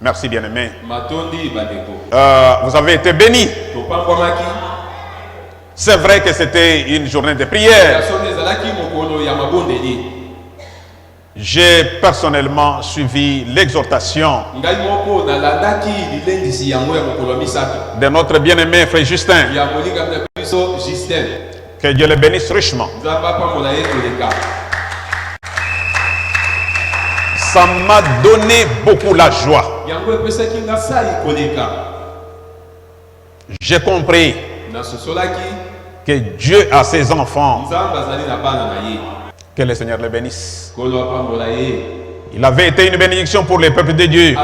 Merci bien-aimé. Vous avez été bénis. C'est vrai que c'était une journée de prière. J'ai personnellement suivi l'exhortation de notre bien-aimé frère Justin. Que Dieu le bénisse richement. Ça m'a donné beaucoup la joie. J'ai compris que Dieu a ses enfants. Que le Seigneur le bénisse. Il avait été une bénédiction pour les peuples de Dieu.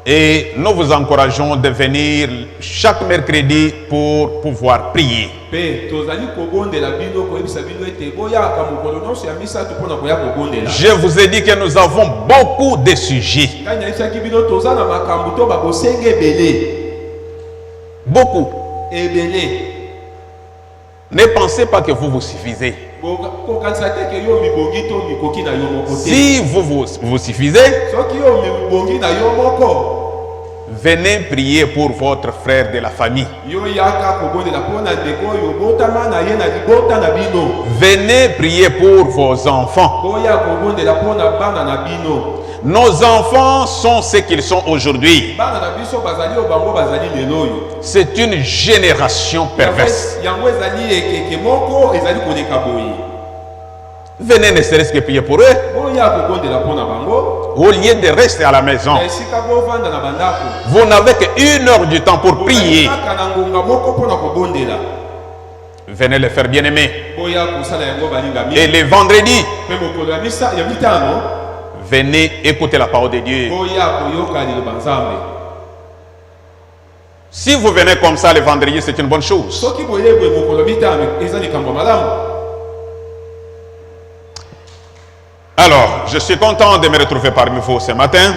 Et nous vous encourageons de venir chaque mercredi pour pouvoir prier. Je vous ai dit que nous avons beaucoup de sujets. Beaucoup. Ne pensez pas que vous vous suffisez. Si vous vous suffisez, venez prier pour votre frère de la famille. Venez prier pour vos enfants. Nos enfants sont ce qu'ils sont aujourd'hui. C'est une génération perverse. Venez ne serait-ce que prier pour eux. Au lieu de rester à la maison, vous n'avez qu'une heure du temps pour prier. Venez le faire bien aimer. Et les vendredis, venez écouter la parole de Dieu. Si vous venez comme ça le vendredi, c'est une bonne chose. Alors, je suis content de me retrouver parmi vous ce matin.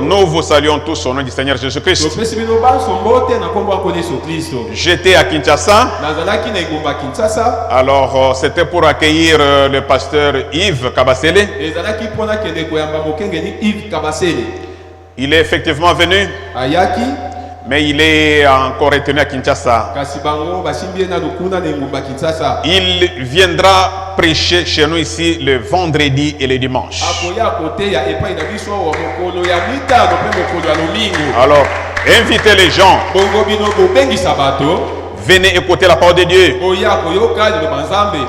Nous vous saluons tous au nom du Seigneur Jésus-Christ. J'étais à Kinshasa. Alors, c'était pour accueillir le pasteur Yves Kabasele. Il est effectivement venu, mais il est encore retenu à Kinshasa. Il viendra prêcher chez nous ici le vendredi et le dimanche. Alors, invitez les gens. Venez écouter la parole de Dieu.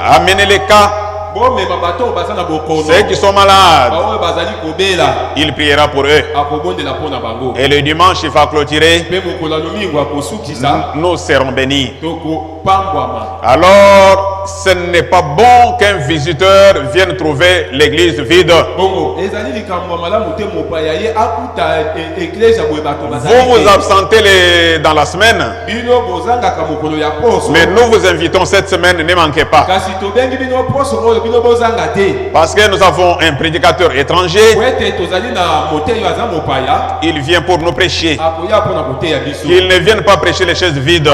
Amenez les cas. Ceux qui sont malades, il priera pour eux. Et le dimanche, il va clôturer. Nous serons bénis. Alors, ce n'est pas bon qu'un visiteur vienne trouver l'église vide. Vous vous absentez dans la semaine, mais nous vous invitons cette semaine, ne manquez pas. Parce que nous avons un prédicateur étranger. Il vient pour nous prêcher. Il ne vient pas prêcher les chaises vides.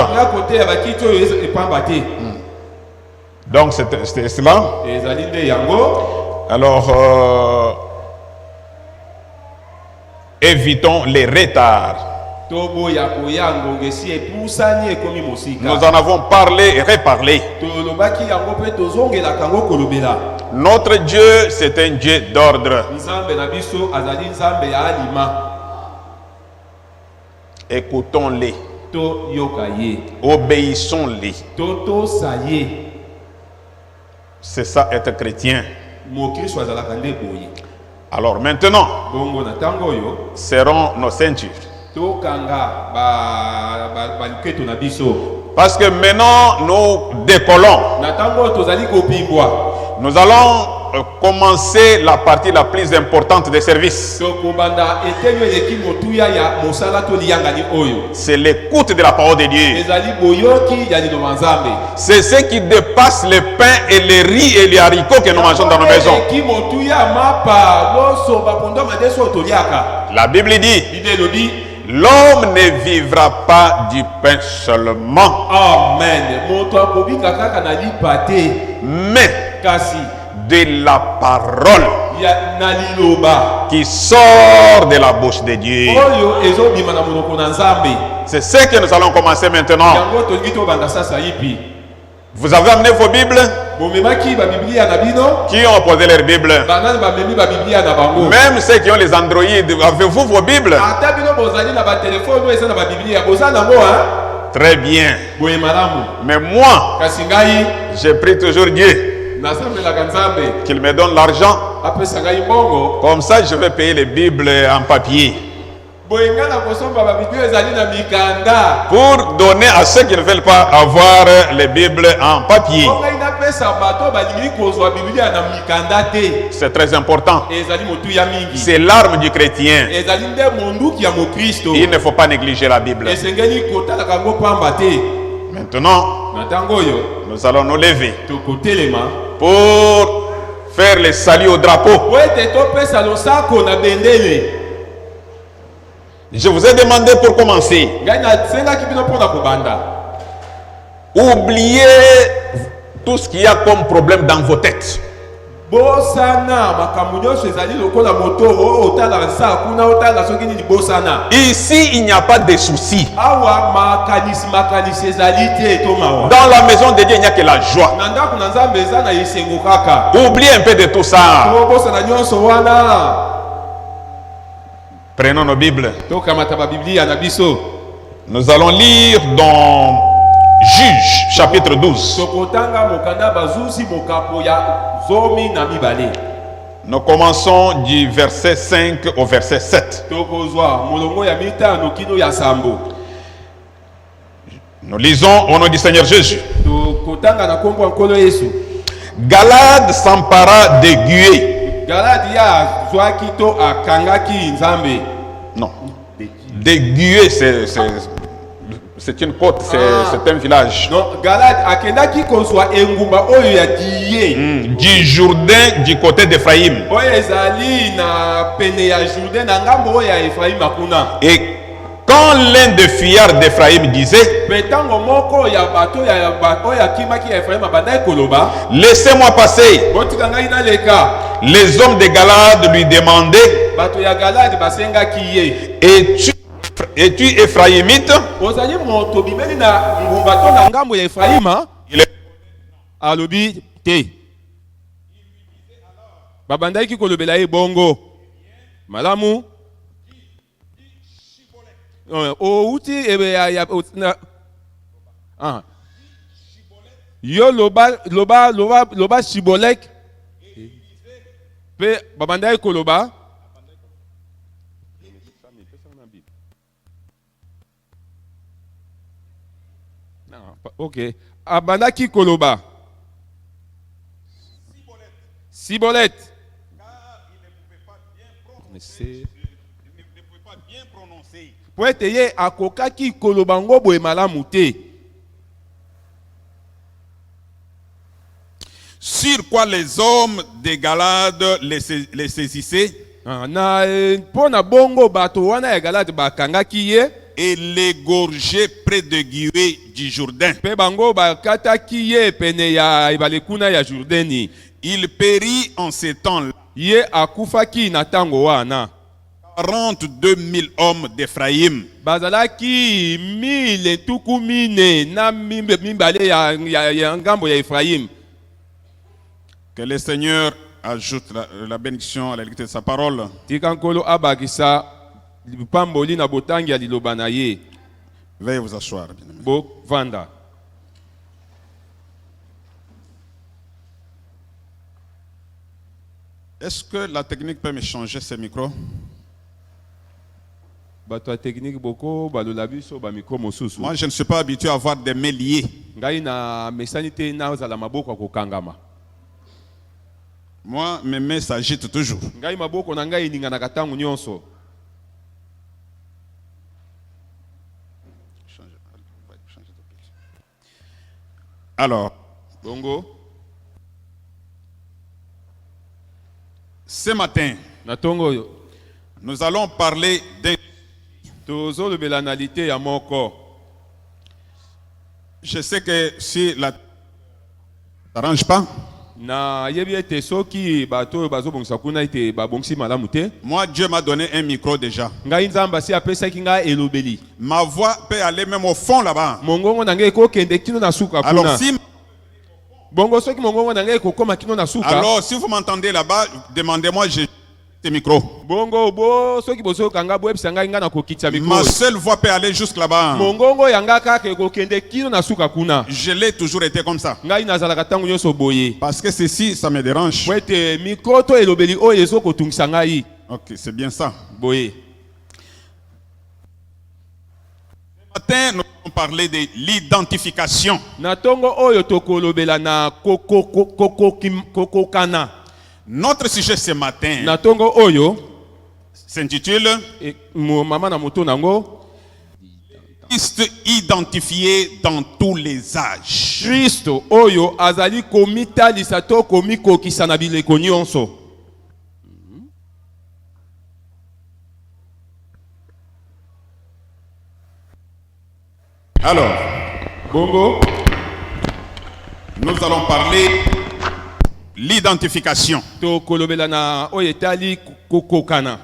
Donc c'était cela. Alors, évitons les retards. Nous en avons parlé et reparlé. Notre Dieu, c'est un Dieu d'ordre. Écoutons-les. Obéissons-les. C'est ça être chrétien. Alors maintenant, serrons nos ceintures. Parce que maintenant nous décollons. Nous allons commencer la partie la plus importante des services. C'est l'écoute de la parole de Dieu. C'est ce qui dépasse le pain et les riz et les haricots que nous mangeons dans nos maisons. La Bible dit: l'homme ne vivra pas du pain seulement, mais de la parole qui sort de la bouche de Dieu. C'est ce que nous allons commencer maintenant. Vous avez amené vos Bibles? Qui ont posé leur Bible? Même ceux qui ont les Android, avez-vous vos Bibles? Très bien. Mais moi, je prie toujours Dieu qu'il me donne l'argent. Comme ça, je vais payer les Bibles en papier. Pour donner à ceux qui ne veulent pas avoir les Bibles en papier. C'est très important. C'est l'arme du chrétien. Il ne faut pas négliger la Bible. Maintenant, nous allons nous lever pour faire le salut au drapeau. Je vous ai demandé pour commencer. Oubliez tout ce qu'il y a comme problème dans vos têtes. Ici, il n'y a pas de soucis. Dans la maison de Dieu, il n'y a que la joie. Oubliez un peu de tout ça. Prenons nos Bibles. Nous allons lire dans Juges, chapitre 12. Nous commençons du verset 5 au verset 7. Nous lisons au nom du Seigneur Jésus. Galade s'empara d'Aiguë. Non. D'Aiguë, c'est une côte, c'est un village. Du Jourdain, du côté d'Ephraïm. Et quand l'un des fuyards d'Ephraïm disait, laissez-moi passer, les hommes de Galade lui demandaient, es-tu Ephraïmite? Il est alobi te babandaki kolobela ye bongo malamu outi yo loba Shibolek pe babandaki koloba ok abandaki koloba Sibolette. Car il ne pouvait pas bien prononcer. Poeteye akokaki kolobango boye malamu te. Sur quoi les hommes de Galade les saisissaient. Pona bongo bato wana ya Galade bakangaki ye. Et l'égorger près de Gué du Jourdain. Pe bango bakataki ye pene ya ibalekuna ya Jourdaini. Il périt en ces temps-là. Ye akufaki na tango wana. 42 000 hommes d'Ephraïm. Bazalaki 1000 tukumine na mimbale ya ngambo ya Ephraïm. Que le Seigneur ajoute la bénédiction à la lecture de sa parole. Tikankolo abakisa pamboli na botangi ya liloba na ye. Veuillez vous asseoir. Bo vanda. Est-ce que la technique peut me changer ce micro? Moi, je ne suis pas habitué à avoir des mains liées. Moi, mes mains s'agitent toujours. Alors, Bongo. Ce matin, nous allons parler d'un... Je sais que si la... Ça n'arrange pas. Moi, Dieu m'a donné un micro déjà. Ma voix peut aller même au fond là-bas. Alors, si vous m'entendez là-bas, demandez-moi, j'ai ce micro. Ma seule voix peut aller jusque là-bas. Je l'ai toujours été comme ça. Parce que ceci, ça me dérange. Ok, c'est bien ça. Ce matin, nous allons parler de l'identification. Notre sujet ce matin s'intitule Christ identifié dans tous les âges. Christo oyo azali komita lisato komiko kisana bileko nyonso. Alors, bongo, nous allons parler l'identification. to kolobela na oyetali kokokana.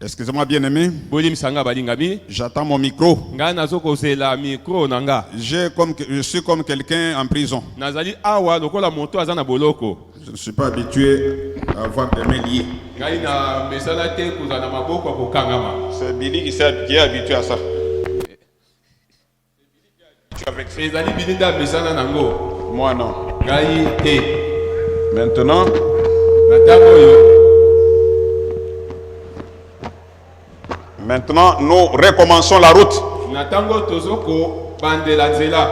Excusez-moi bien aimé, Bolim sanga balingami, j'attends mon micro. nga nazoko zela micro nanga. Je suis comme quelqu'un en prison. Nazali awa lokola moto azana boloko. Je ne suis pas habitué à avoir des mains liées. Ngai na mesana te kuzana maboko kokangama. C'est Billy qui est habitué à ça. Ezali bilinda mesana nango. Moi non. Ngai te. Maintenant, Natango yo. Maintenant, nous recommençons la route. Natango tozoko bandela nzela.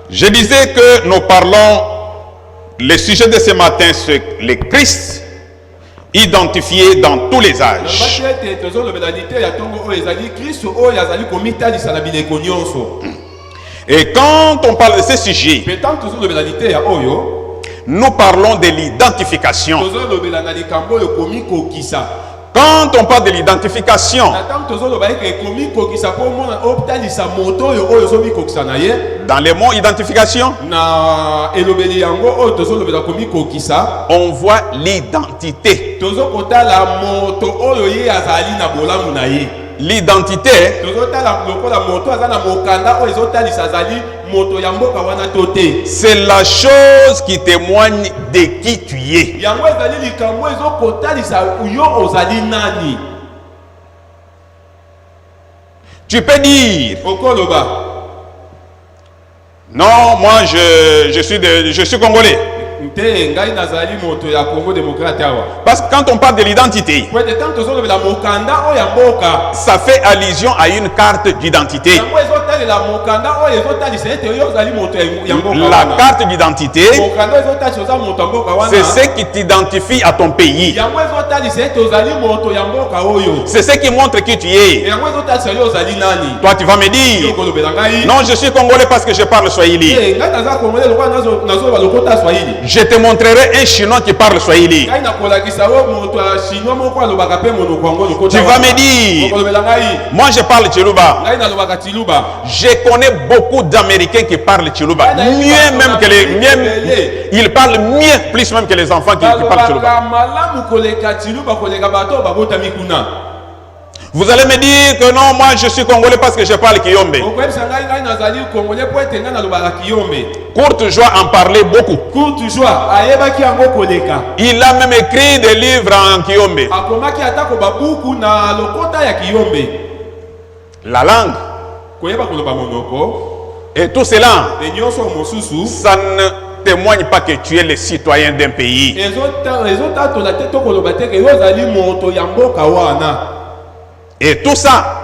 Je disais que nous parlons, le sujet de ce matin, c'est le Christ identifié dans tous les âges. Et quand on parle de ce sujet, nous parlons de l'identification. Quand on parle de l'identification, dans les mots identification, on voit l'identité. L'identité, c'est la chose qui témoigne de qui tu es. Tu peux dire, non, moi je suis congolais. Parce que quand on parle de l'identité, ça fait allusion à une carte d'identité. La carte d'identité, c'est ce qui t'identifie à ton pays. C'est ce qui montre qui tu es. Toi, tu vas me dire, non, je suis congolais parce que je parle swahili. Je te montrerai un Chinois qui parle swahili. Tu vas me dire, moi je parle Chiluba. Je connais beaucoup d'Américains qui parlent Chiluba. Mieux même que ils parlent mieux, plus même que les enfants qui parlent Chiluba. Vous allez me dire que non, moi je suis congolais parce que je parle Kiyombe. Courte joie en parlait beaucoup. Il a même écrit des livres en Kiyombe. La langue et tout cela, ça ne témoigne pas que tu es le citoyen d'un pays. Et tout ça,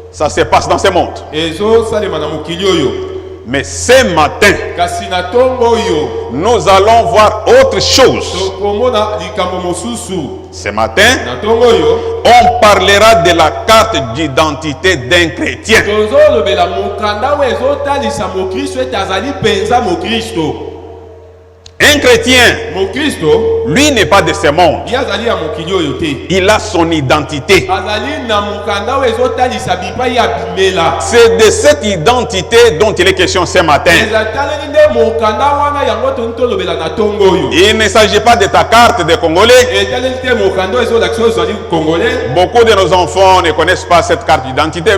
ça se passe dans ce monde. Mais ce matin, nous allons voir autre chose. Ce matin, on parlera de la carte d'identité d'un chrétien. Un chrétien, Mokristo, lui n'est pas de ce monde. yazali ya mokili oyo te. Il a son identité. Azali na mukanda oyo ezotalisa bipai ya bimela. C'est de cette identité dont il est question ce matin. Ezataleli nde mukanda wana yango tolobela na tongo oyo. Il ne s'agit pas de ta carte de Congolais. Etaleli te mukanda oyo ezolakisa oyo ezali Congolais. Beaucoup de nos enfants ne connaissent pas cette carte d'identité.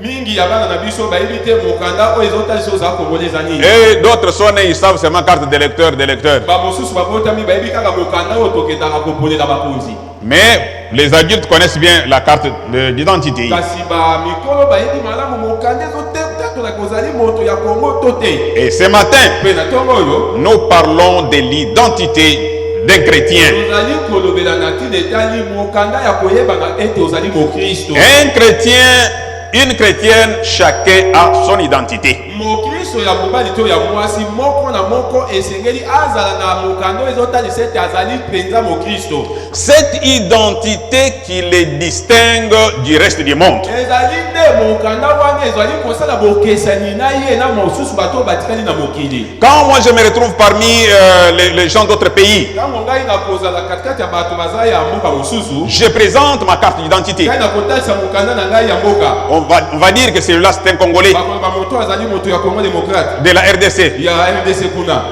Mingi ya bana na biso bayebi te mukanda oyo ezotalisa oyo ezali Congolais ezali. Et d'autres sont nés, ils savent seulement carte d'électeur, d'électeur. Ba mosusu babotami bayebi kaka mukanda oyo tokendaka kopolela bakonzi. Mais les adultes connaissent bien la carte d'identité. Kasi ba mikolo bayebi malamu mukanda ezotatola kozali moto ya Kongo to te. Et ce matin, Pe na tongo oyo nous parlons de l'identité d'un chrétien. tozali kolobela na ntina etali mokanda ya koyebana ete ozali mokristo. Un chrétien, une chrétienne, chacun a son identité. Mokristo ya mobali to ya mwasi moko na moko esengeli azala na mokanda oyo ezotalisa ete azali mpenza mokristo. Cette identité qui les distingue du reste du monde. ezali nde mokanda wana ezali kosala bokesani na ye na mosusu bato oyo batikali na mokili. Quand moi je me retrouve parmi les gens d'autres pays, ntango ngai nakozala katikati ya bato baza ya mboka mosusu je présente ma carte d'identité. ngai nakotalisa mokanda na ngai ya mboka. On va dire que celui-là c'est un Congolais bakoloba moto azali moto ya Congo démocrate de la RDC. ya RDC kuna.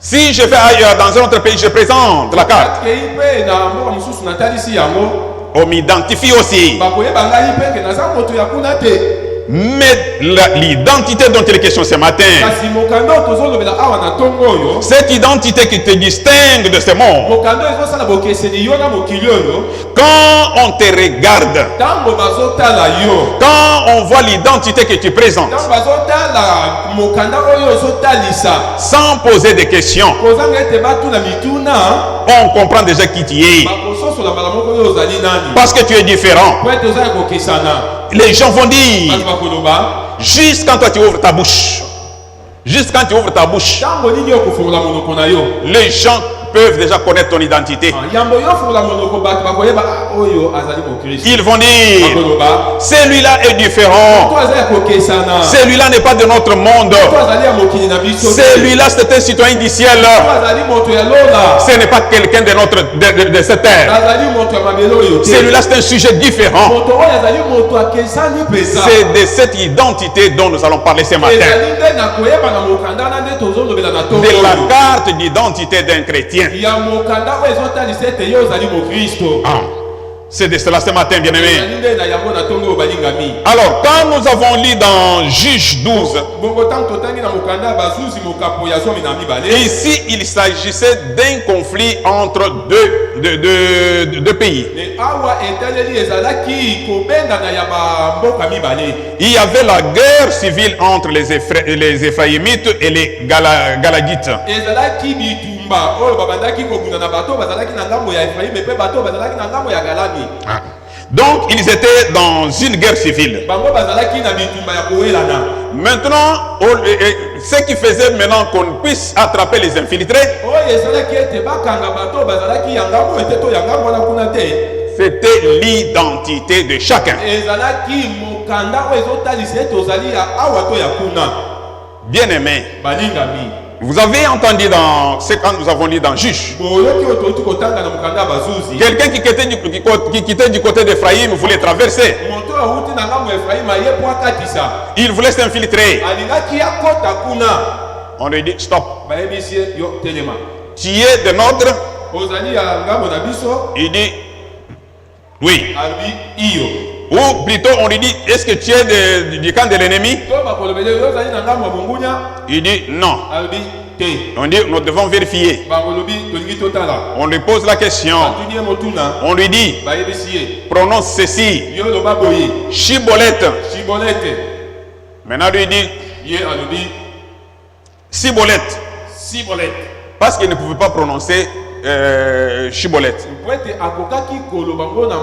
Si je vais ailleurs dans un autre pays, je présente la carte. kei mpe na mboka mosusu natalisi yango On m'identifie aussi. bakoyeba ngai mpe ke naza moto ya kuna te. Mais l'identité dont il est question ce matin, kasi mokanda oyo tozolobela awa na ntongo oyo cette identité qui te distingue de ce monde, mokanda oyo ezosala bokeseni yo na mokili oyo quand on te regarde, ntango bazotala yo quand on voit l'identité que tu présentes, ntango bazotala mokanda oyo ozotalisa sans poser de questions, kozanga ete batuna mituna on comprend déjà qui tu es. bakososola mbala moko oyo ozali nani Parce que tu es différent. po ete oza ya kokesana. Les gens vont dire, bato bakoloba juste quand toi tu ouvres ta bouche, juste quand tu ouvres ta bouche, ntango nini okofungola monoko na yo les gens peuvent déjà connaître ton identité. yambo yo ofungola monoko bato bakoyeba oyo azali mokristo. Ils vont dire, bakoloba celui-là est différent. to aza ya kokesana Celui-là n'est pas de notre monde. to azali ya mokili na biso te. Celui-là, c'est un citoyen du ciel. to azali moto ya lola Ce n'est pas quelqu'un de cette terre. azali moto ya mabele oyo te. Celui-là, c'est un sujet différent. moto oyo azali moto akesani mpenza. C'est de cette identité dont nous allons parler ce matin. ezali nde na koyeba na mokanda wana nde tozolobela na ntongo De la oyo. carte d'identité d'un chrétien. ya mokanda oyo ezotalisa ete yo ozali mokristo. Ah, c'est de cela ce matin, bien-aimé. ezali nde na yango na ntongo oyo balingami. Alors, quand nous avons lu dans Juge 12, bongo ntango totangi na mokanda ya bazuzi mokapo ya zomi na mibale. ici, il s'agissait d'un conflit entre deux pays. me awa etaleli ezalaki kobendana ya bamboka mibale. Il y avait la guerre civile entre les Éphraïmites et les Galadites. ezalaki bitumba oyo babandaki kobunda na bato bazalaki na ngambo ya efraime mpe bato bazalaki na ngambo ya galami. Donc, ils étaient dans une guerre civile. bango bazalaki na bitumba ya kowelana. Maintenant, ce qui faisait maintenant qu'on puisse attraper les infiltrés, oyo ezalaki ete bakanga bato bazalaki ya ngambo ete to ya ngambo wana kuna te. c'était l'identité de chacun. ezalaki mokanda oyo ezotalisa ete ozali ya awa to ya kuna. Bien-aimé, balingami vous avez entendu dans ce que nous avons lu dans Juge. boyoki oyo touti kotanga na mokanda ya bazuzi. Quelqu'un qui quittait du côté d'Éphraïm voulait traverser. moto oyo awuti na ngambo ya efraima ye po akatisa. Il voulait s'infiltrer. alingaki akota kuna. On lui dit stop. bayebisi ye yo telema. Tu es de notre. ozali ya ngambo na biso. Il dit oui. alobi iyo. Ou plutôt on lui dit est-ce que tu es du camp de l'ennemi? to bakolobele yo ozali na ngambo ya bongunya. Il dit non. alobi te. On dit nous devons vérifier. bangolobi tolingi totala. On lui pose la question. batuni ye motuna. On lui dit bayebisi ye. prononce ceci. yo loba boye. Chibolette. Chibolete. Maintenant lui dit ye alobi Cibolette. Cibolete. Parce qu'il ne pouvait pas prononcer Chibolette. po ete akokaki koloba ngo na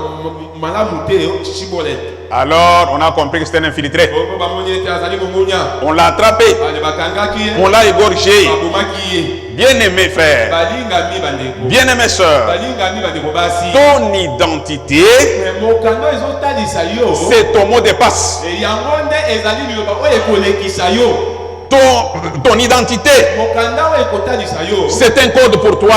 malamu te Chibolete. Alors on a compris que c'était un infiltré. bongo bamoni ete azali bongunya. On l'a attrapé. ale bakangaki ye. On l'a égorgé. babomaki ye. Bien-aimé frère. balingami bandeko. Bien-aimé sœur. balingami bandeko basi. Ton identité, me mokanda ezotalisa yo. c'est ton mot de passe. yango nde ezali liloba oyo ekolekisa yo. ton identité. C'est un code pour toi.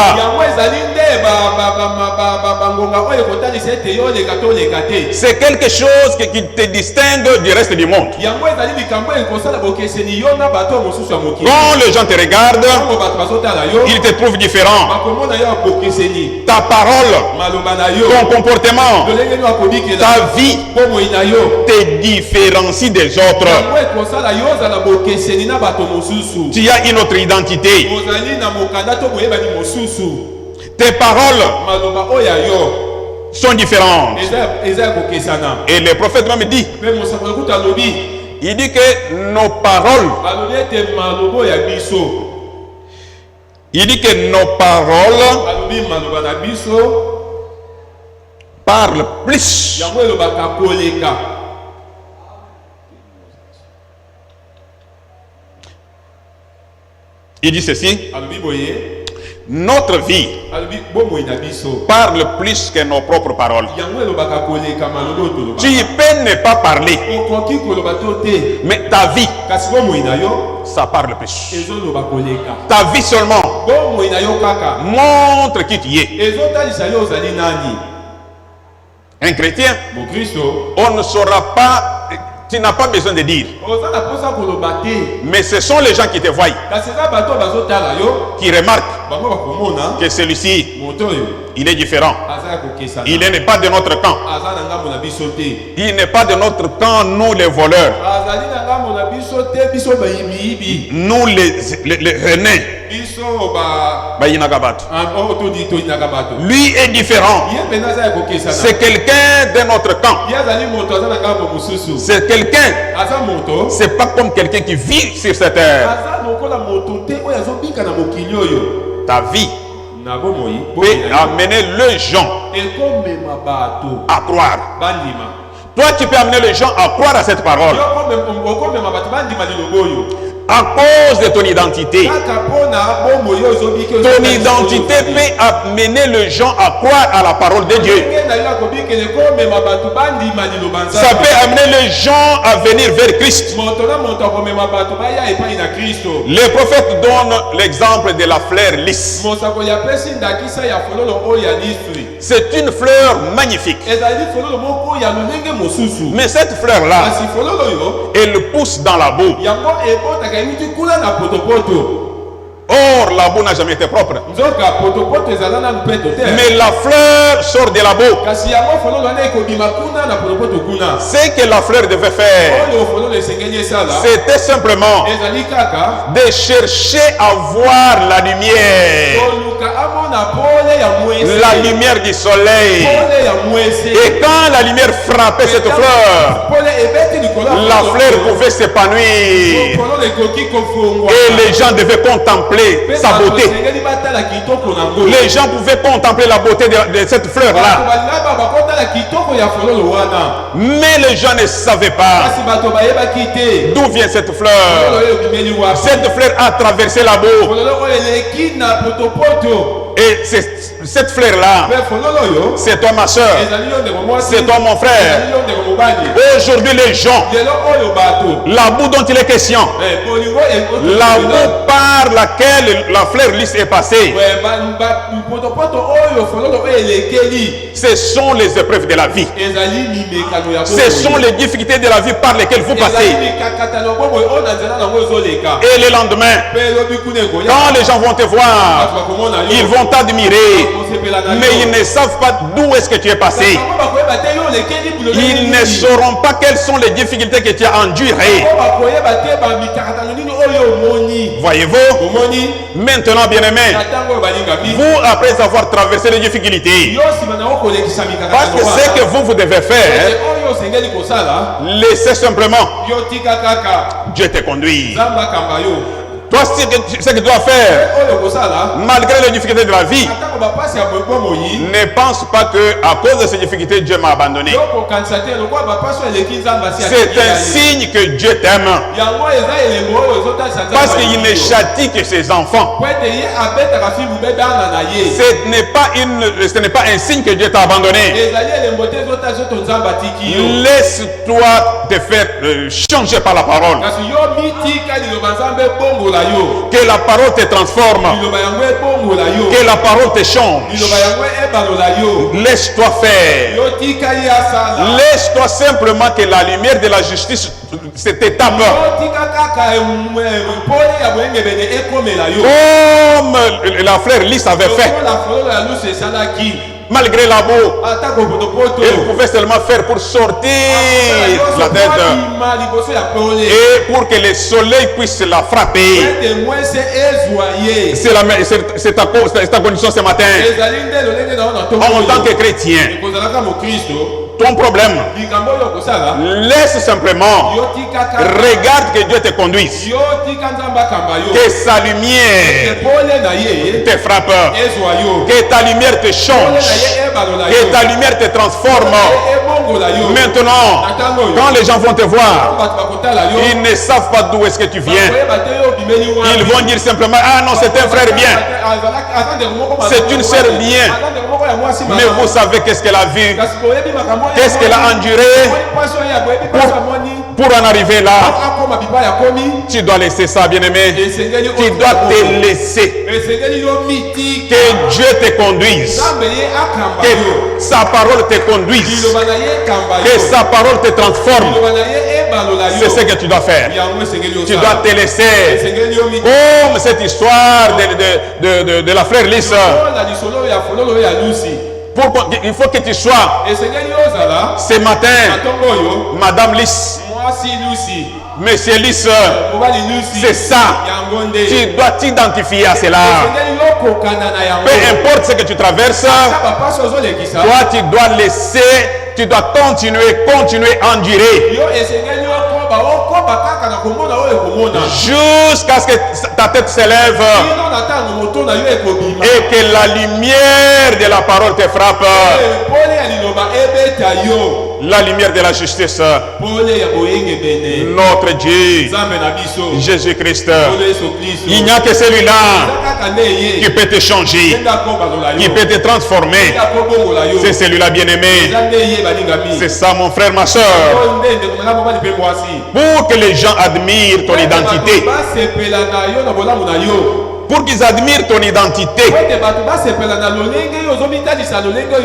C'est quelque chose qui te distingue du reste du monde. Quand les gens te regardent, ils te trouvent différent. Ta parole, ton comportement, ta vie te différencie des autres. Tu as une autre identité. Tes paroles sont différentes. Et le prophète même dit, il dit que nos paroles, parlent plus. Il dit ceci, notre vie parle plus que nos propres paroles. Tu peux ne pas parler, mais ta vie, ça parle plus. Ta vie seulement montre qui tu es. Un chrétien, on ne saura pas. Tu n'as pas besoin de dire. Mais ce sont les gens qui te voient, qui remarquent que celui-ci, il est différent. Il n'est pas de notre camp. Il n'est pas de notre camp, nous les voleurs. Nous les renais. Lui est différent. C'est quelqu'un de notre camp. C'est quelqu'un. C'est pas comme quelqu'un qui vit sur cette terre. Ta vie peut amener les gens à croire. Toi, tu peux amener les gens à croire à cette parole. À cause de ton identité. Ton identité peut amener les gens à croire à la parole de Dieu. Ça peut amener les gens à venir vers Christ. Les prophètes donnent l'exemple de la fleur lisse. C'est une fleur magnifique. Mais cette fleur-là, elle pousse dans la boue. Or, la boue n'a jamais été propre. Mais la fleur sort de la boue. Ce que la fleur devait faire, c'était simplement de chercher à voir la lumière. La lumière du soleil. Et quand la lumière frappait cette fleur, la fleur pouvait s'épanouir. Et les gens devaient contempler sa beauté. Les gens pouvaient contempler la beauté de cette fleur-là. Mais les gens ne savaient pas d'où vient cette fleur. Cette fleur a traversé la boue. Et cette fleur-là, c'est toi ma soeur, c'est toi mon frère. Aujourd'hui les gens, la boue dont il est question, la boue par laquelle la fleur lisse est passée, ce sont les épreuves de la vie. Ce sont les difficultés de la vie par lesquelles vous passez. Et le lendemain, quand les gens vont te voir, ils vont t'admirer, mais ils ne savent pas d'où est-ce que tu es passé. Ils ne sauront pas quelles sont les difficultés que tu as endurées. Voyez-vous, maintenant bien-aimés, vous, après avoir traversé les difficultés, parce que ce que vous devez faire, laissez simplement Dieu te conduire. Toi, ce que tu dois faire, malgré les difficultés de la vie, Ne pense pas que à cause de ces difficultés, Dieu m'a abandonné. C'est un signe que Dieu t'aime. Parce qu'il ne châtie que ses enfants. Ce n'est pas un signe que Dieu t'a abandonné. Laisse-toi te faire changer par la parole. Que la parole te transforme. Que la parole te change. Laisse-toi faire. Laisse-toi simplement que la lumière de la justice s'étape. Comme la frère Lys avait fait. Malgré la boue, il pouvait seulement faire pour sortir la tête et pour que le soleil puisse la frapper. C'est ta condition ce matin. En tant que chrétien, ton problème, laisse simplement, regarde que Dieu te conduise, que sa lumière te frappe, que ta lumière te change, que ta lumière te transforme. Maintenant, quand les gens vont te voir, ils ne savent pas d'où est-ce que tu viens. Ils vont dire simplement, ah non, c'est un frère bien, c'est une sœur bien. Mais vous savez qu'est-ce qu'elle a vu, qu'est-ce qu'elle a enduré pour en arriver là. Tu dois laisser ça, bien-aimé. Tu dois te laisser. Que Dieu te conduise. Que sa parole te conduise. Que sa parole te transforme. C'est ce que tu dois faire. Tu dois te laisser. Comme cette histoire de la frère Lys. Il faut que tu sois ce matin, Madame Lys, Monsieur Lys, c'est ça. Tu dois t'identifier à cela. Peu importe ce que tu traverses, toi tu dois laisser, tu dois continuer à endurer. Jusqu'à ce que ta tête s'élève et que la lumière de la parole te frappe. La lumière de la justice. Notre Dieu, Jésus-Christ. Il n'y a que celui-là qui peut te changer, qui peut te transformer. C'est celui-là, bien-aimé. C'est ça, mon frère, ma soeur. Pour que les gens admirent ton identité, pour qu'ils admirent ton identité,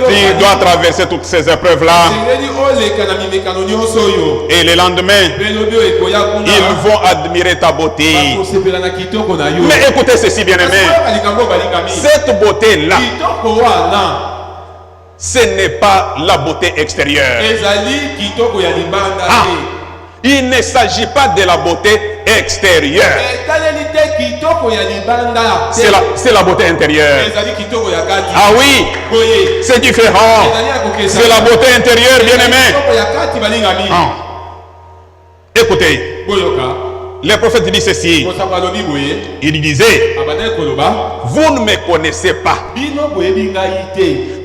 tu dois traverser toutes ces épreuves-là. Et le lendemain, ils vont admirer ta beauté. Mais écoutez ceci, bien-aimé. Cette beauté-là, ce n'est pas la beauté extérieure. Il ne s'agit pas de la beauté extérieure. C'est la beauté intérieure. Ah oui, c'est différent. C'est la beauté intérieure, bien-aimé. Écoutez, le prophète dit ceci. Il disait, vous ne me connaissez pas.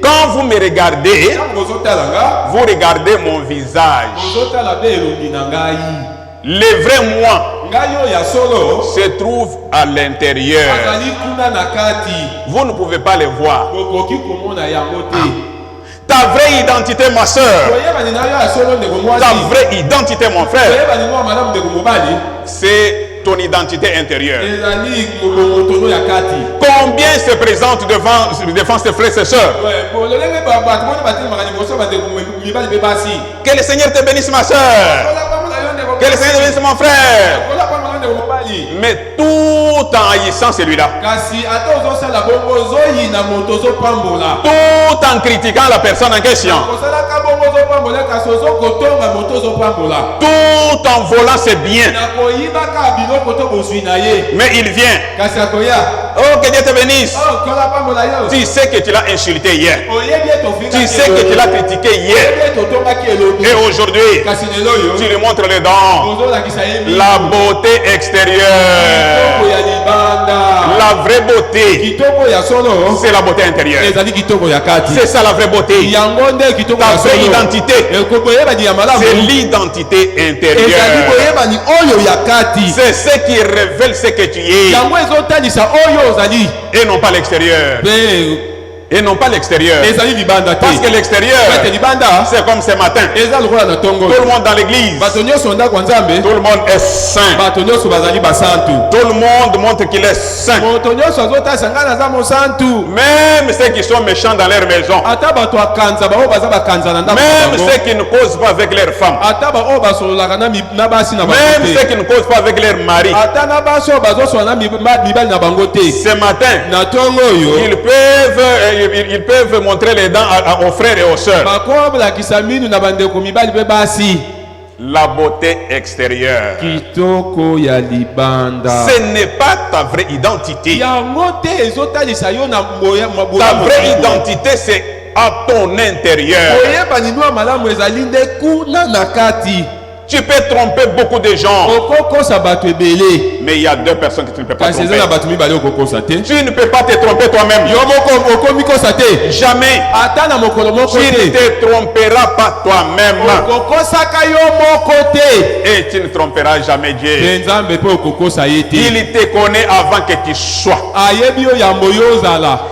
Quand vous me regardez, vous regardez mon visage. Le vrai moi se trouve à l'intérieur. Vous ne pouvez pas le voir. Ta vraie identité, ma soeur, ta vraie identité, mon frère, c'est ton identité intérieure. Combien se présentent devant ses frères et sœurs? Que le Seigneur te bénisse, ma soeur. Que le Seigneur te bénisse, mon frère. Mais tout en haïssant celui-là, tout en critiquant la personne en question, tout en volant ses biens, mais il vient. Oh, que Dieu te bénisse. Tu sais que tu l'as insulté hier. Tu sais que tu l'as critiqué hier. Et aujourd'hui, tu lui montres les dents. La beauté extérieure l'extérieur. La vraie beauté, c'est la beauté intérieure. C'est ça la vraie beauté. Ta vraie identité, c'est l'identité intérieure. C'est ce qui révèle ce que tu es. Et non pas l'extérieur. Et non pas l'extérieur. Parce que l'extérieur, c'est comme ce matin. Tout le monde dans l'église. Tout le monde est saint. Tout le monde montre qu'il est saint. Même ceux qui sont méchants dans leur maison. Même ceux qui ne causent pas avec leurs femmes. Même ceux qui ne causent pas avec leur mari. Ce matin, ils peuvent montrer les dents aux frères et aux sœurs. La beauté extérieure, ce n'est pas ta vraie identité. Ta vraie identité, c'est à ton intérieur. Tu peux tromper beaucoup de gens. Mais il y a deux personnes que tu ne peux pas tromper. Tu ne peux pas te tromper toi-même. Jamais. Tu ne te tromperas pas toi-même. Et tu ne tromperas jamais Dieu. Il te connaît avant que tu sois.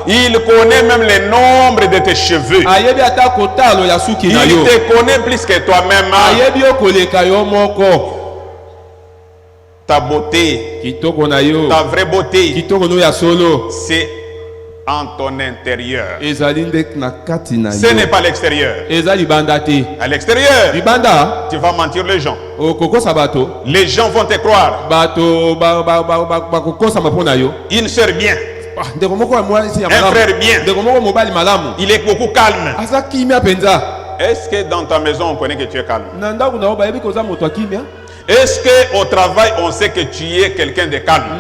Il connaît même le nombre de tes cheveux. Il te connaît plus que toi-même. Ta beauté, ta vraie beauté, c'est en ton intérieur. Ce n'est pas l'extérieur. À l'extérieur, tu vas mentir les gens. Les gens vont te croire. Une sœur bien, un frère bien, il est beaucoup calme. Est-ce que dans ta maison on connaît que tu es calme? Est-ce qu'au travail on sait que tu es quelqu'un de calme?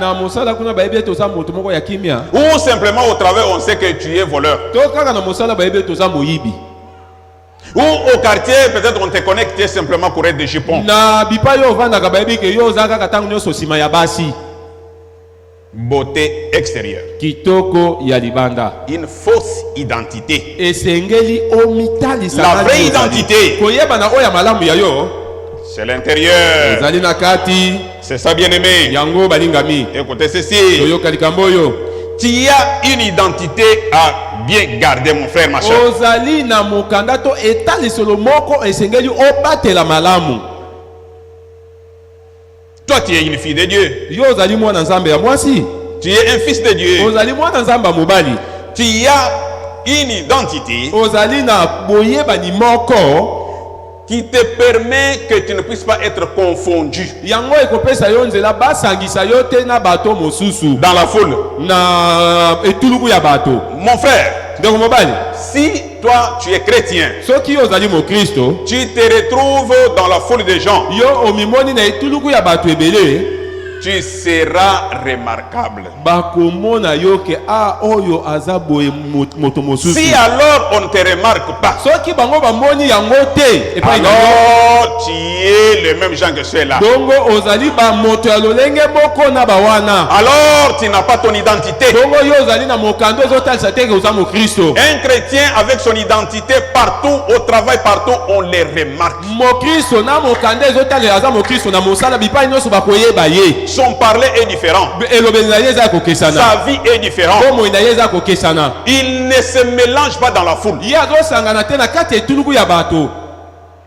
Ou simplement au travail on sait que tu es voleur? Ou au quartier peut-être on te connaît que tu es simplement coureur de jupons? Beauté extérieure, une fausse identité. La vraie identité, c'est l'intérieur. C'est ça, bien-aimé. Écoutez ceci. Tu as une identité à bien garder, mon frère, ma soeur. Toi, tu es une fille de Dieu. Tu es un fils de Dieu. Tu as une identité qui te permet que tu ne puisses pas être confondu dans la foule. Mon frère, si toi tu es chrétien, tu te retrouves dans la foule des gens, tu seras remarquable. Si alors on ne te remarque pas, alors tu es le même genre que ceux-là. Alors tu n'as pas ton identité. Un chrétien avec son identité partout, au travail, partout, on les remarque. Son parler est différent. Sa vie est différente. Il ne se mélange pas dans la foule.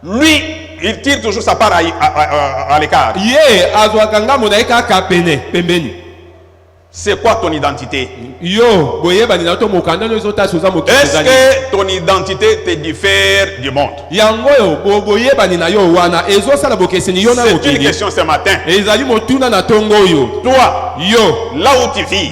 Lui, il tire toujours sa part à l'écart. C'est quoi ton identité? Est-ce que ton identité te diffère du monde? C'est une question ce matin. Toi, là où tu vis,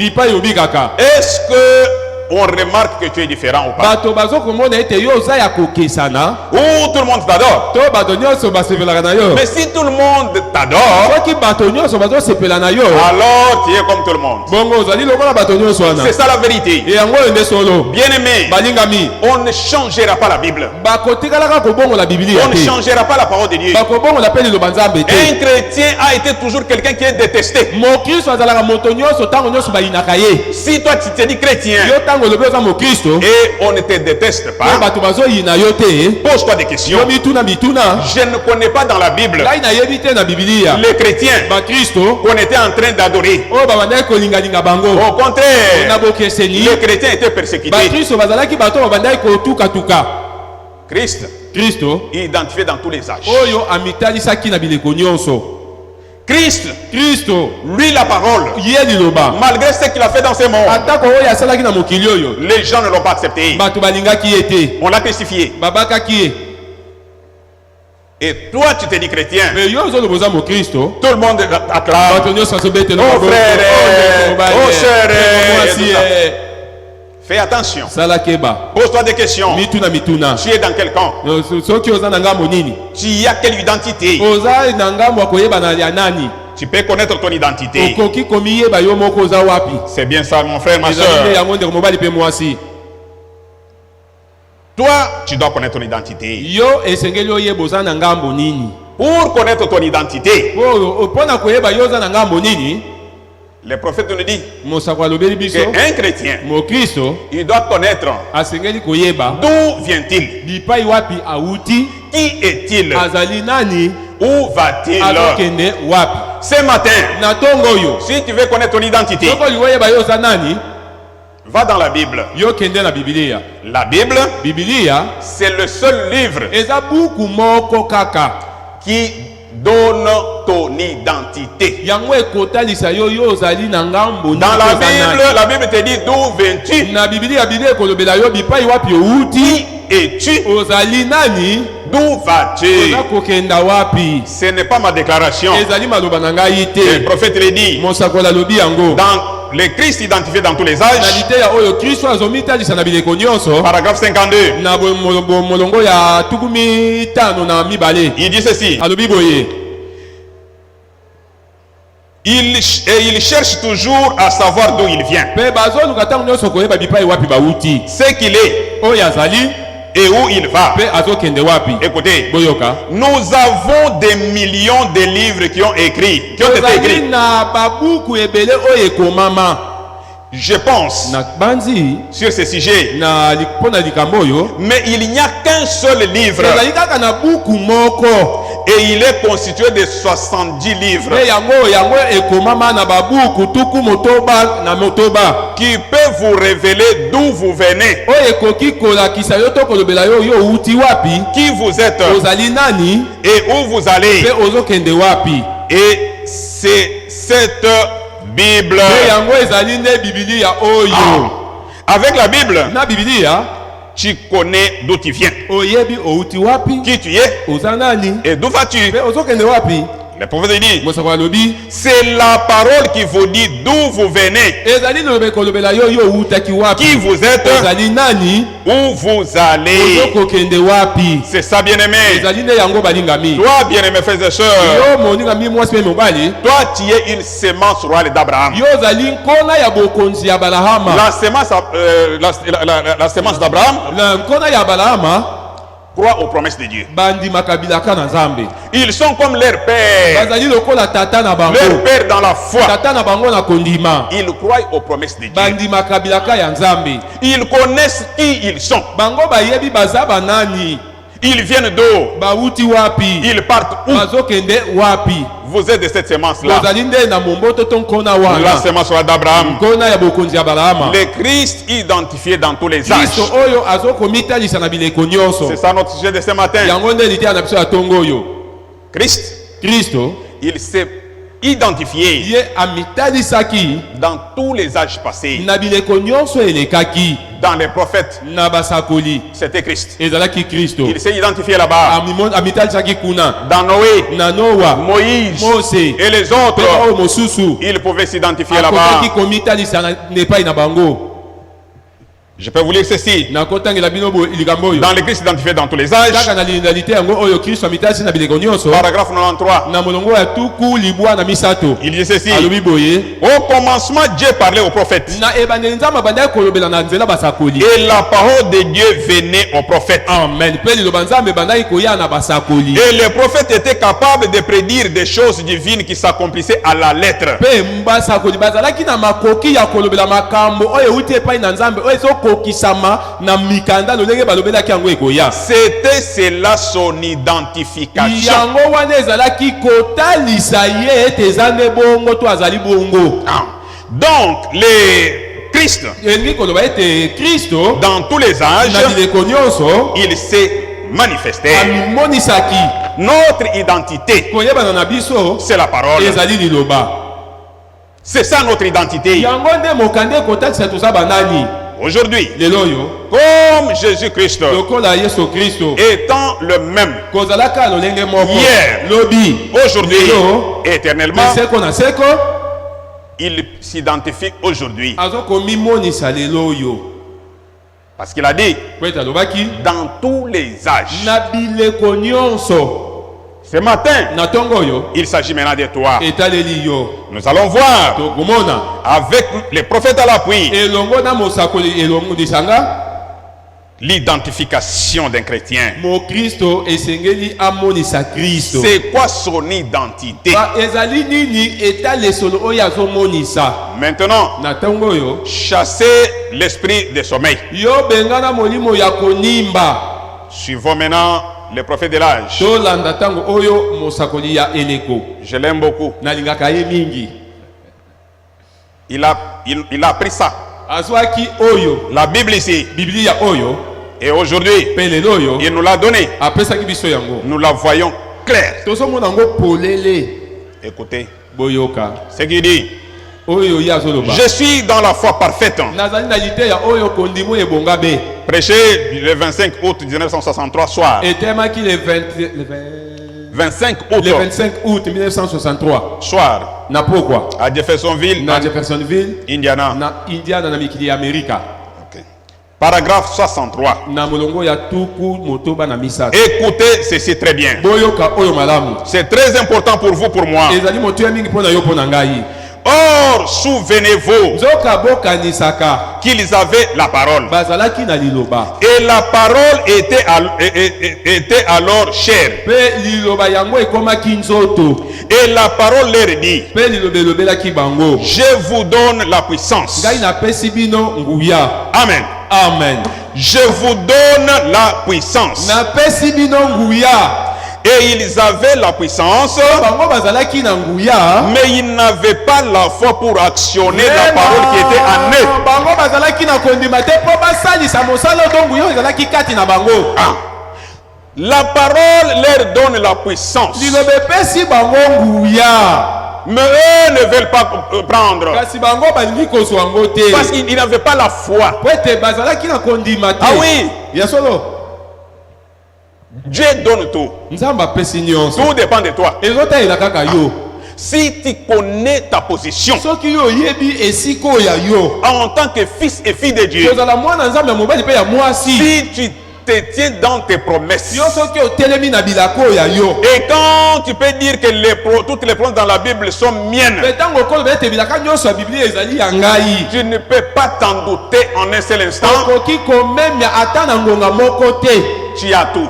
est-ce que on remarque que tu es différent ou pas. bato bazokomona ete yo oza ya kokesana Ou tout le monde t'adore. to bato nyonso basepelaka na yo Mais si tout le monde t'adore, soki bato nyonso bazosepela na yo alors tu es comme tout le monde. bongo ozali lokola bato nyonso wana C'est ça la vérité. e yango oyo nde solo Bien-aimé, balingami on ne changera pas la Bible. bakotikalaka kobongola bibilia On ne te changera pas la parole de Dieu. bakobongola mpe liloba nzambe te Un chrétien a été toujours quelqu'un qui est détesté. mokristo azalaka moto nyonso ntango nyonso bayinaka ye Si toi tu te dis chrétien yo ntango olobi oza mokristo et on ne te déteste yo pas, bato bazoyina yo te pose-toi des questions. yo mituna Je ne connais pas dans la Bible ngai nayebi te na bibilia les chrétiens bakristo qu'on était en train d'adorer. oyo babandaki kolingalinga bango Au contraire, na bokeseni les chrétiens étaient persécutés. bakristo bazalaki bato babandaki kotukatuka Christ kristo identifié dans tous les âges. oyo amitalisaki na bileko nyonso Christ, kristo lui la parole, ye liloba malgré ce qu'il a fait dans ces mondes, atako oyo asalaki na mokili oyo les gens ne l'ont pas accepté. bato balingaki ye te On l'a crucifié. babakaki ye Et toi, tu te dis chrétien. me yo ozoloba oza mokristo Tout le monde acclame. bato nyonso azobetela Oh maboko. frère, Oh, ndeko oh mobali, sœur, ndeko mwasi, et tout ça. Fais attention. sala keba Pose-toi des questions. mituna mituna Tu es dans quel camp? soki oza na ngambo nini Tu as quelle identité? oza na ngambo ya koyebana ya nani Tu peux connaître ton identité. okoki komiyeba yo moko oza wapi C'est bien ça, mon frère, ma ezali nde soeur. yango ndeko mobali mpe mwasi Toi, tu dois connaître ton identité. yo esengeli oyeba oza na ngambo nini Pour connaître ton identité, oyo mpo na koyeba yo oza na ngambo nini les prophètes nous disent mosako alobeli biso qu'un chrétien, mokristo il doit connaître asengeli koyeba d'où vient-il, bipai wapi awuti qui est-il, azali nani où va-t-il. azokende wapi Ce matin, na ntongo oyo si tu veux connaître ton identité, soko olingi oyeba yo oza nani va dans la Bible. yo kende na bibilia La Bible, bibilia c'est le seul livre eza buku moko kaka qui donne ton identité. yango ekotalisa yo yo ozali na ngambo nini Dans la oza nani. Bible, la Bible te dit d'où viens-tu, na bibilia bibilia ekolobela yo bipai wapi outi qui es-tu, ozali nani d'où vas-tu. oza kokenda wapi Ce n'est pas ma déclaration. ezali maloba na ngai Le te prophète le dit. mosakoli alobi yango Dans le Christ identifié dans tous les na âges, liteya oyo kristo azomitalisa na bileko nyonso paragraphe 52, na molongo ya tuku mitano na mibale il dit ceci. alobi boye Il cherche toujours à savoir d'où il vient, mpe bazoluka ntango nyonso koyeba bipai wapi bauti ce qu'il est oyo azali et où il va. mpe azokende wapi Écoutez, boyoka nous avons des millions de livres qui ont été tozali écrits. na babuku ebele oyo ekomama Je pense na banzi sur ce sujet, mpo na likambo oyo mais il n'y a qu'un seul livre ezali kaka na buku moko et il est constitué de 70 livres mpe yango ekomama na babuku tuku motoba na motoba qui peut vous révéler d'où vous venez, oyo ekoki kolakisa yo to kolobela yo yo outi wapi qui vous êtes ozali nani et où vous allez. mpe ozokende wapi Et c'est cette Bible. mpe yango ezali nde bibilia oyo Avec la Bible, na bibilia tu connais d'où tu viens, oyebi outi wapi qui tu es oza nani et d'où vas-tu. mpe ozokende wapi Le prophète dit, mosako alobi c'est la parole qui vous dit d'où vous venez, ezali liloba ekolobela yo yo outaki qui wapi vous êtes, ozali nani où vous allez. ozokokende wapi C'est ça, bien-aimé. ezali nde yango balingami Toi, bien-aimé frères et sœurs, yo moningami mwasi mpe mobali toi, tu es une sémence royale d'Abraham. yo ozali nkona ya bokonzi ya balahama La sémence, la sémence d'Abraham na nkona ya balahama croit aux promesses de Dieu. bandimaka bilaka na nzambe Ils sont comme leur père, bazali lokola tata na bango leur père dans la foi. tata na bango na kondima Ils croient aux promesses de Dieu. bandimaka bilaka ya nzambe Ils connaissent qui ils sont. bango bayebi baza banani Ils viennent d'où? bauti wapi Ils partent où? bazokende wapi Vous êtes de cette sémence-là. bozali nde na momboto to nkona La wana sémence royale d'Abraham. nkona ya bokonzi ya balahama Le Christ identifié dans tous les kristo âges. oyo azokomitalisa na bileko nyonso C'est ça notre sujet de ce matin. yango nde liteya na biso ya ntongo oyo Christ, kristo il s'est identifié ye amitalisaki dans tous les âges passés. na bileko nyonso elekaki Dans les prophètes, na basakoli c'était Christ. ezalaki kristo Il s'est identifié là-bas. amitalisaki kuna Dans Noé, na noa Moïse mose et les mpe autres, oyo mosusu ils pouvaient s'identifier là-bas. akokaki komitalisa na epai na bango Je peux vous lire ceci. Dans le Christ identifié dans tous les âges. Paragraphe 93. Il dit ceci. Au commencement, Dieu parlait aux prophètes. Et la parole de Dieu venait aux prophètes. Amen. Et les prophètes étaient capables de prédire des choses divines qui s'accomplissaient à la lettre. C'était cela son identification. Donc les Christ, dans tous les âges, il s'est manifesté. Notre identité, c'est la parole. C'est ça notre identité. Aujourd'hui, comme Jésus-Christ étant le même hier, aujourd'hui, éternellement, il s'identifie aujourd'hui. Parce qu'il a dit dans tous les âges. Ce matin, il s'agit maintenant de toi. Nous allons voir avec les prophètes à l'appui l'identification d'un chrétien. C'est quoi son identité? Maintenant, chassez l'esprit de sommeil. Suivons maintenant le prophète de l'âge. Je l'aime beaucoup. Il a appris ça. La Bible ici. Et aujourd'hui, il nous l'a donné. Nous la voyons claire. Écoutez ce qu'il dit. Je suis dans la foi parfaite. Prêché le 25 août 1963 soir. 25 août 1963 soir. À Jeffersonville, Indiana. Okay. Paragraphe 63. Écoutez ceci très bien. C'est très important pour vous, pour moi. Or, souvenez-vous qu'ils avaient la parole. Et la parole était alors chère. Et la parole leur dit, je vous donne la puissance. Amen. Amen. Je vous donne la puissance. Et ils avaient la puissance, mais ils n'avaient pas la foi pour actionner la parole qui était en eux. La parole leur donne la puissance, mais eux ne veulent pas prendre parce qu'ils n'avaient pas la foi. Ah oui, Dieu donne tout. Tout dépend de toi. Si tu connais ta position en tant que fils et fille de Dieu, si tu te tiens dans tes promesses, et quand tu peux dire que toutes les promesses dans la Bible sont miennes, tu ne peux pas t'en douter en un seul instant. Tu as tout.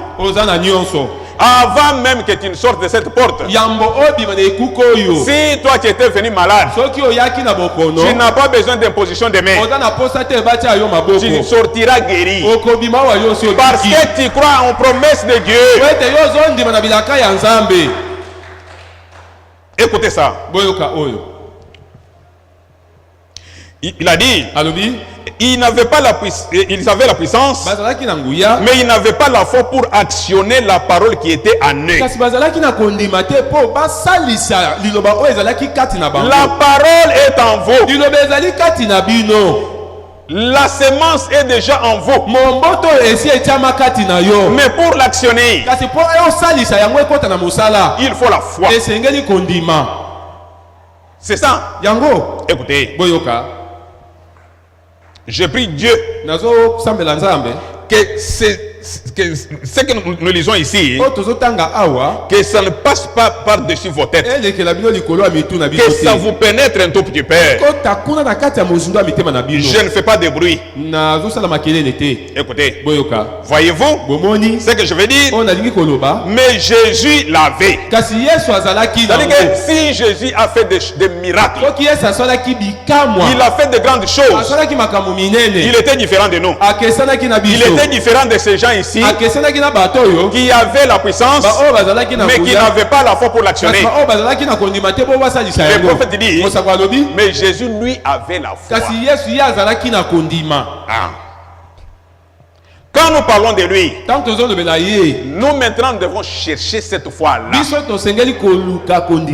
Avant même que tu ne sortes de cette porte, si toi tu étais venu malade, tu n'as pas besoin d'imposition de main. Tu sortiras guéri. Parce que tu crois en promesse de Dieu. Écoutez ça. Il a dit, ils n'avaient pas la puissance, ils avaient la puissance, mais ils n'avaient pas la foi pour actionner la parole qui était en eux. La parole est en vous. La semence est déjà en vous. Mais pour l'actionner, il faut la foi. C'est ça. Écoutez. Je prie Dieu que ce que nous lisons ici, que ça ne passe pas par-dessus vos têtes, que ça vous pénètre un tout petit peu. Je ne fais pas de bruit. Écoutez, voyez-vous ce que je veux dire? Mais Jésus l'avait. C'est-à-dire que si Jésus a fait des miracles, il a fait de grandes choses, il était différent de nous. Il était différent de ces gens ici qui avaient la puissance mais qui n'avaient pas la foi pour l'actionner. Le prophète dit, mais Jésus lui avait la foi. Quand nous parlons de lui, nous maintenant devons chercher cette foi-là.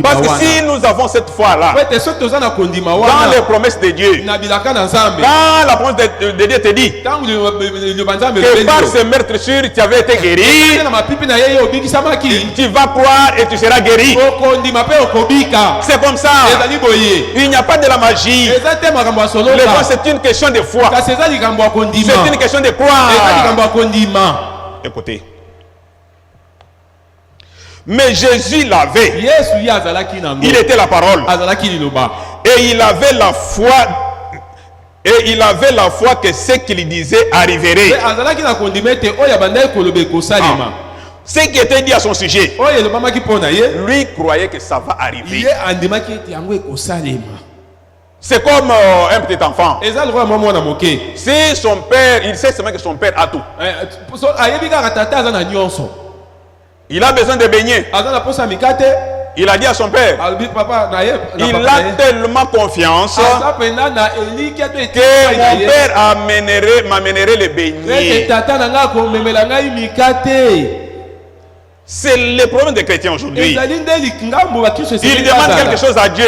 Parce que si nous avons cette foi-là, dans les promesses de Dieu, quand la promesse de Dieu te dit que par ces meurtrissures tu avais été guéri, tu vas croire et tu seras guéri. C'est comme ça. Il n'y a pas de la magie. C'est une question de foi. C'est une question de croire. Écoutez. Mais Jésus l'avait. Il était la parole. Et il avait la foi. Et il avait la foi que ce qu'il disait arriverait. Ce qui était dit à son sujet, lui croyait que ça va arriver. C'est comme un petit enfant. Si son père, il sait seulement que son père a tout. Il a besoin de baigner. Il a dit à son père, il a tellement confiance que mon père m'amènerait les beignets. C'est le problème des chrétiens aujourd'hui. Ils demandent quelque chose à Dieu.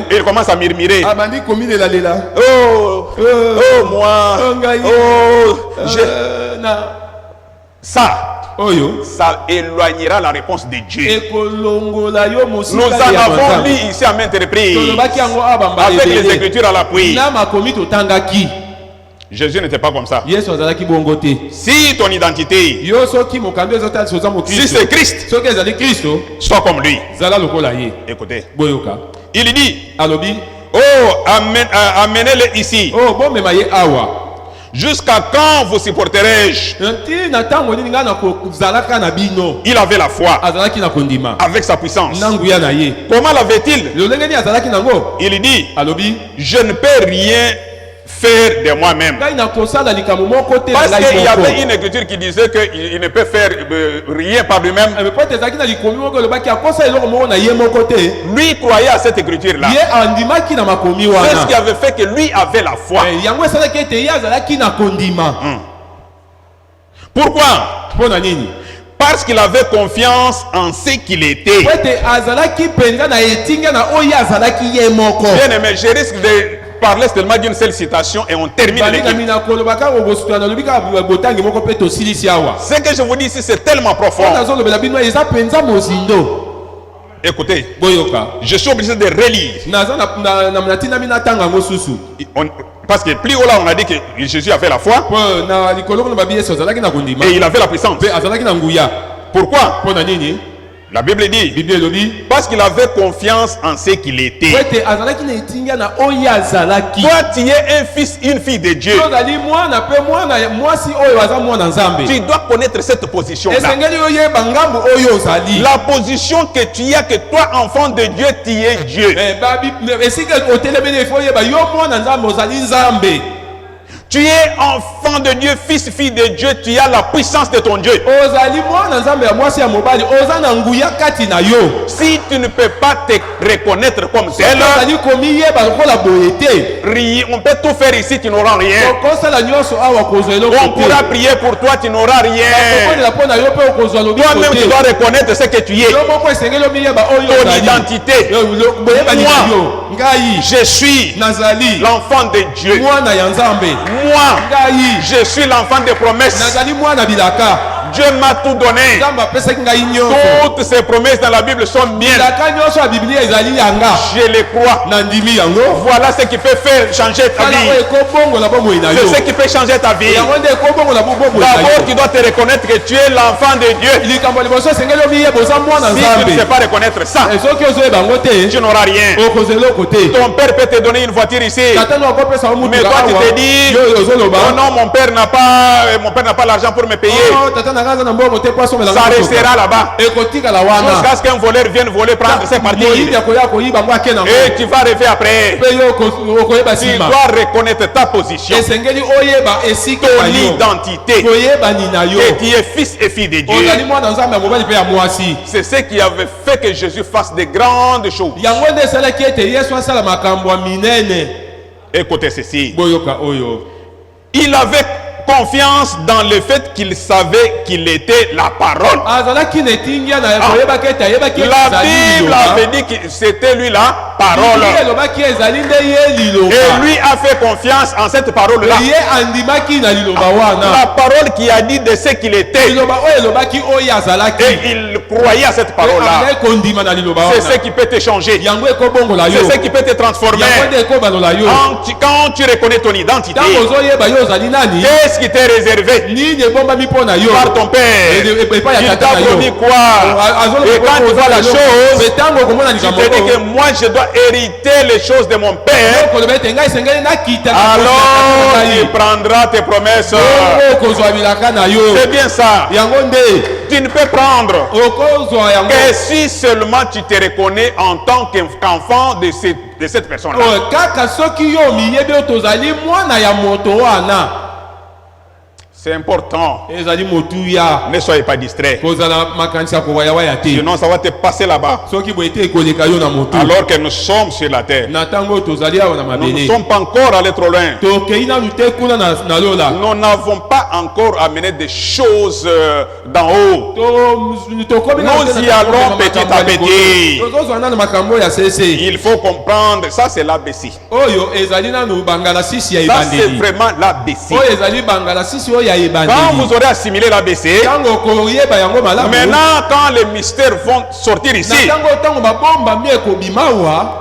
Et ils commencent à murmurer. Oh, moi. Ça éloignera la réponse de Dieu. Nous en avons lu ici à maintes reprises avec les Écritures à l'appui. Jésus n'était pas comme ça. Si ton identité, si c'est Christ, sois comme lui. Écoutez, il dit, oh, amenez-le ici. Jusqu'à quand vous supporterai-je? Il avait la foi avec sa puissance. Comment l'avait-il? Il dit, je ne peux rien faire de moi-même. Parce qu'il y avait une écriture qui disait qu'il ne peut faire rien par lui-même. Lui croyait à cette écriture-là. C'est ce qui avait fait que lui avait la foi. Pourquoi? Parce qu'il avait confiance en ce qu'il était. Bien aimé, je risque de parler seulement d'une seule citation et on termine l'équipe. Ce que je vous dis ici, c'est tellement profond. Écoutez, je suis obligé de relire. Parce que plus haut là, on a dit que Jésus avait la foi et il avait la puissance. Pourquoi? La Bible dit, parce qu'il avait confiance en ce qu'il était. Toi, tu es un fils, une fille de Dieu. Tu dois connaître cette position-là. La position que tu as, que toi, enfant de Dieu, tu es Dieu. Tu es enfant de Dieu, fils, fille de Dieu, tu as la puissance de ton Dieu. Si tu ne peux pas te reconnaître comme tel, on peut tout faire ici, tu n'auras rien. On pourra prier pour toi, tu n'auras rien. Toi-même, tu dois reconnaître ce que tu es. Ton identité. Moi, je suis l'enfant de Dieu. Moi, je suis l'enfant des promesses. Dieu m'a tout donné. Toutes ces promesses dans la Bible sont miennes. Je les crois. Voilà ce qui peut faire changer ta vie. C'est ce qui peut changer ta vie. D'abord, tu dois te reconnaître que tu es l'enfant de Dieu. Si tu ne sais pas reconnaître ça, tu n'auras rien. Ton père peut te donner une voiture ici, mais toi tu te dis, oh non, mon père n'a pas l'argent pour me payer. Ça restera là-bas jusqu'à ce qu'un voleur vienne voler, prendre ses parties, et tu vas rêver après. Tu dois reconnaître ta position, ton identité, et tu es fils et fille de Dieu. C'est ce qui avait fait que Jésus fasse de grandes choses. Écoutez ceci. Il avait confiance dans le fait qu'il savait qu'il était la parole. La Bible avait dit que c'était lui la parole. Et lui a fait confiance en cette parole-là. La parole qui a dit de ce qu'il était. Et il croyait à cette parole-là. C'est ce qui peut te changer. C'est ce qui peut te transformer. Quand tu reconnais ton identité, qu'est-ce qui t'est réservé par ton père? Il t'a promis quoi? Et quand tu vois la chose, tu te dis que moi je dois hériter les choses de mon père. Alors il prendra tes promesses. C'est bien ça. Tu ne peux prendre que si seulement tu te reconnais en tant qu'enfant de cette personne-là. C'est important. Ne soyez pas distrait. Sinon, ça va te passer là-bas. Alors que nous sommes sur la terre. Nous ne sommes pas encore allés trop loin. Nous n'avons pas encore amené des choses d'en haut. Nous y allons petit à petit. Il faut comprendre, ça c'est l'ABC. Ça c'est vraiment l'ABC. Quand vous aurez assimilé l'ABC, maintenant quand les mystères vont sortir ici,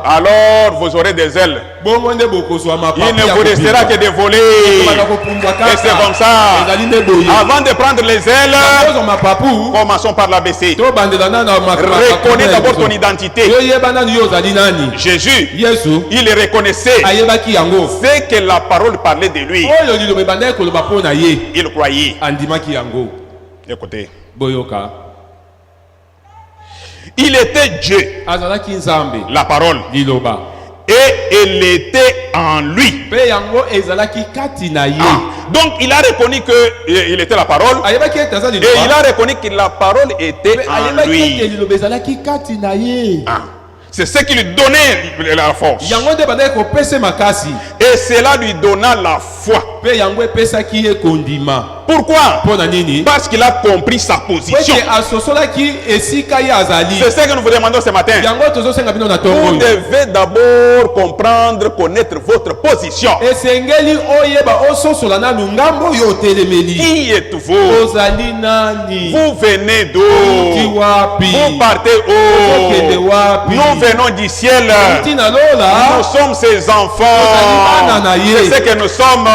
alors vous aurez des ailes. Il ne vous restera que de voler. Et c'est comme ça. Avant de prendre les ailes, commençons par l'ABC. Reconnais d'abord ton identité. Jésus, il reconnaissait ce que la parole parlait de lui. Il croyait. Écoutez. Il était Dieu. La parole. Et elle était en lui. Donc il a reconnu qu'il était la parole. Et il a reconnu que la parole était en lui. C'est ce qui lui donnait la force. Et cela lui donna la foi. Pourquoi? Parce qu'il a compris sa position. C'est ce que nous vous demandons ce matin. Vous devez d'abord comprendre, connaître votre position. Qui êtes-vous? Vous venez d'où? Vous partez où? Nous venons du ciel. Nous sommes ses enfants. C'est ce que nous sommes.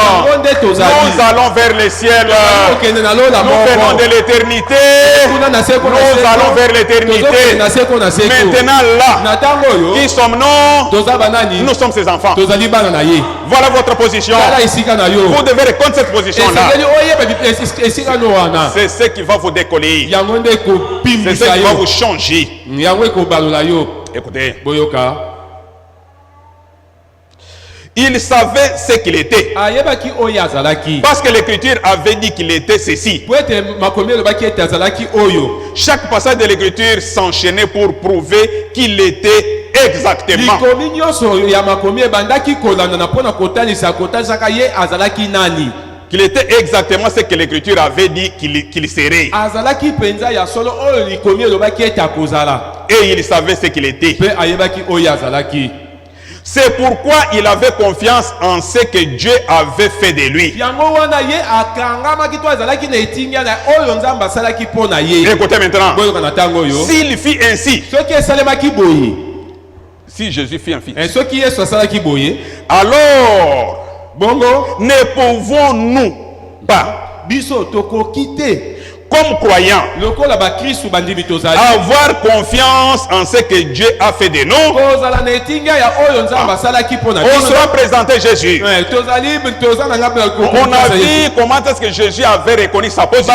Nous allons vers le ciel. Nous venons de l'éternité. Nous allons vers l'éternité. Maintenant là, qui sommes-nous? Nous sommes ses enfants. Voilà votre position. Vous devez reconnaître cette position-là. C'est ce qui va vous décoller. C'est ce qui va vous changer. Écoutez. Il savait ce qu'il était. Parce que l'écriture avait dit qu'il était ceci. Chaque passage de l'écriture s'enchaînait pour prouver qu'il était exactement. Qu'il était exactement ce que l'écriture avait dit qu'il serait. Et il savait ce qu'il était. C'est pourquoi il avait confiance en ce que Dieu avait fait de lui. Écoutez maintenant. S'il fit ainsi, si Jésus fit ainsi, alors ne pouvons-nous pas, comme croyants, avoir confiance en ce que Dieu a fait de nous. On sera présenté Jésus. On a vu comment est-ce que Jésus avait reconnu sa position.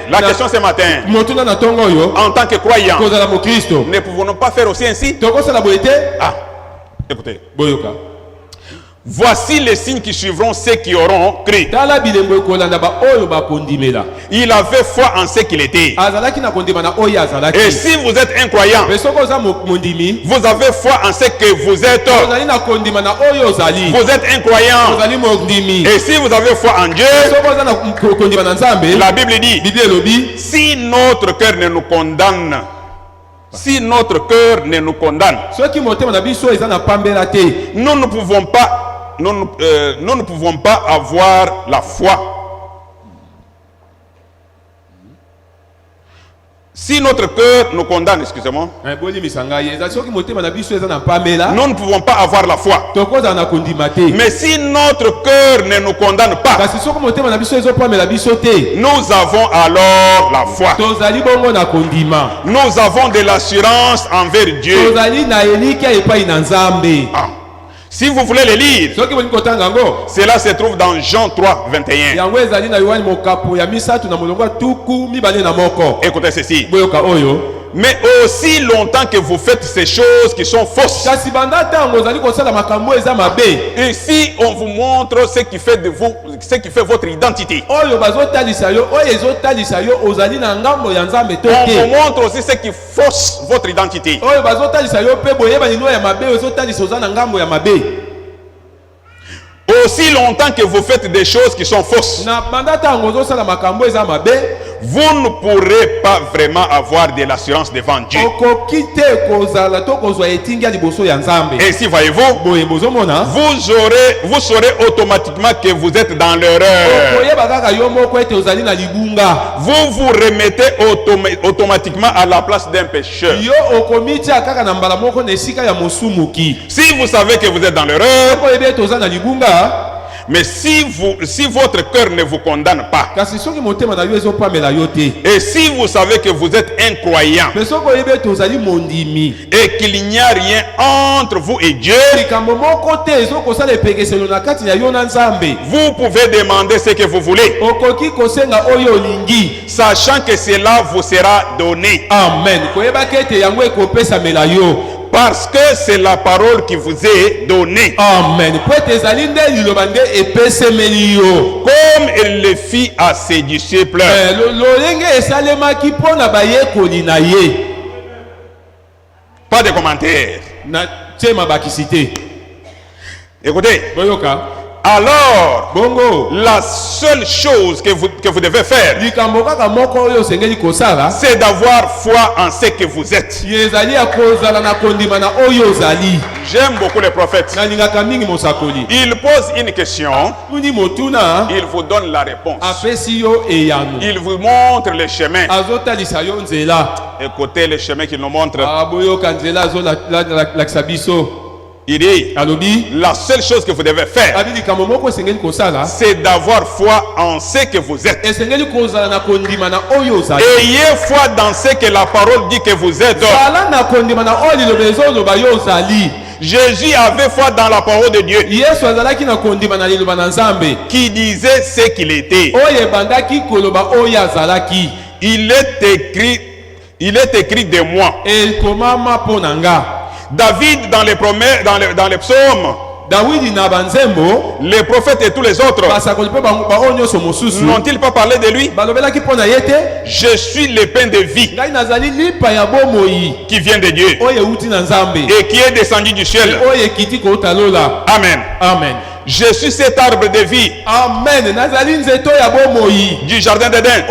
La question ce matin, en tant que croyants, ne pouvons-nous pas faire aussi ainsi? Écoutez. Voici les signes qui suivront ceux qui auront cru. Il avait foi en ce qu'il était. Et si vous êtes un croyant, vous avez foi en ce que vous êtes. Vous êtes un croyant. Et si vous avez foi en Dieu, la Bible dit, si notre cœur ne nous condamne, si notre cœur ne nous condamne, nous ne pouvons pas nous ne pouvons pas avoir la foi. Si notre cœur nous condamne, excusez-moi, nous ne pouvons pas avoir la foi. Mais si notre cœur ne nous condamne pas, nous avons alors la foi. Nous avons de l'assurance envers Dieu. Si vous voulez le lire, cela se trouve dans Jean 3, 21. Écoutez ceci. Mais aussi longtemps que vous faites ces choses qui sont fausses, et si on vous montre ce qui fait de vous, ce qui fait votre identité, on vous montre aussi ce qui fausse votre identité. Aussi longtemps que vous faites des choses qui sont fausses, vous ne pourrez pas vraiment avoir de l'assurance devant Dieu. Et si voyez-vous, vous saurez automatiquement que vous êtes dans l'erreur. Vous vous remettez automatiquement à la place d'un pécheur. Si vous savez que vous êtes dans l'erreur, mais si votre cœur ne vous condamne pas, et si vous savez que vous êtes incroyant, et qu'il n'y a rien entre vous et Dieu, vous pouvez demander ce que vous voulez, sachant que cela vous sera donné. Amen. Parce que c'est la parole qui vous est donnée. Amen. Comme elle le fit à ses disciples. Pas de commentaires. Écoutez. Alors, la seule chose que vous devez faire, c'est d'avoir foi en ce que vous êtes. J'aime beaucoup les prophètes. Il pose une question, il vous donne la réponse. Il vous montre le chemin. Écoutez le chemin qu'il nous montre. Il dit, la seule chose que vous devez faire, c'est d'avoir foi en ce que vous êtes. Ayez foi dans ce que la parole dit que vous êtes. Jésus avait foi dans la parole de Dieu, qui disait ce qu'il était. Il est écrit de moi. David dans les psaumes, les prophètes et tous les autres, n'ont-ils pas parlé de lui? Je suis le pain de vie qui vient de Dieu et qui est descendu du ciel. Amen. Amen. Je suis cet arbre de vie. Amen. Du jardin d'Éden.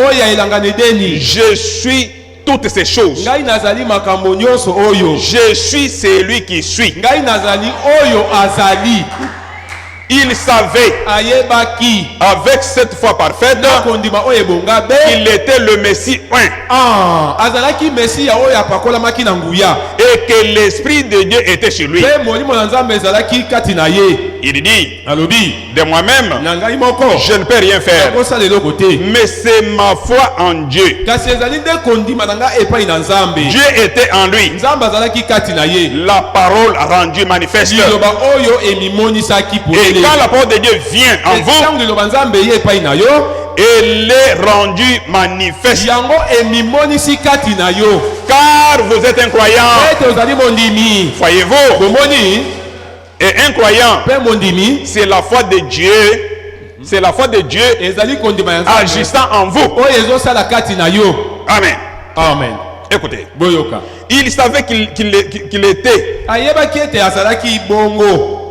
Je suis toutes ces choses. Ngai nazali makambo nyonso oyo. Je suis celui qui suis. Ngai nazali oyo azali. Il savait, Ayebaki. avec cette foi parfaite, Kondima oyo ebonga be. qu'il était le Messie Azalaki Messie ya oyo apakolamaki na nguya. et que l'Esprit de Dieu était sur lui. Pe molimo na Nzambe ezalaki kati na ye. Il dit, Alobi. de moi-même, Na ngai moko. je ne peux rien faire. Kosa lelo kote. Mais c'est ma foi en Dieu. Kasi ezali nde kondima na ngai epai na Nzambe. Dieu était en lui. Nzambe azalaki kati na ye. La parole rendue manifeste. Liloba oyo emimonisaki Et polele. quand la parole de Dieu vient en vous, Ntango liloba Nzambe ye epai na yo. elle est rendue manifeste. Yango emimonisi kati na yo. Car vous êtes un croyant. Ete ozali mondimi. Voyez-vous, Bomoni. et un croyant, Pe mondimi. c'est la foi de Dieu. C'est la foi de Dieu Ezali kondima ya Nzambe. agissant en vous. Oyo ezosala kati na yo. Amen. Amen. Écoutez, Boyoka. il savait qu'il était Ayebaki ete azalaki bongo.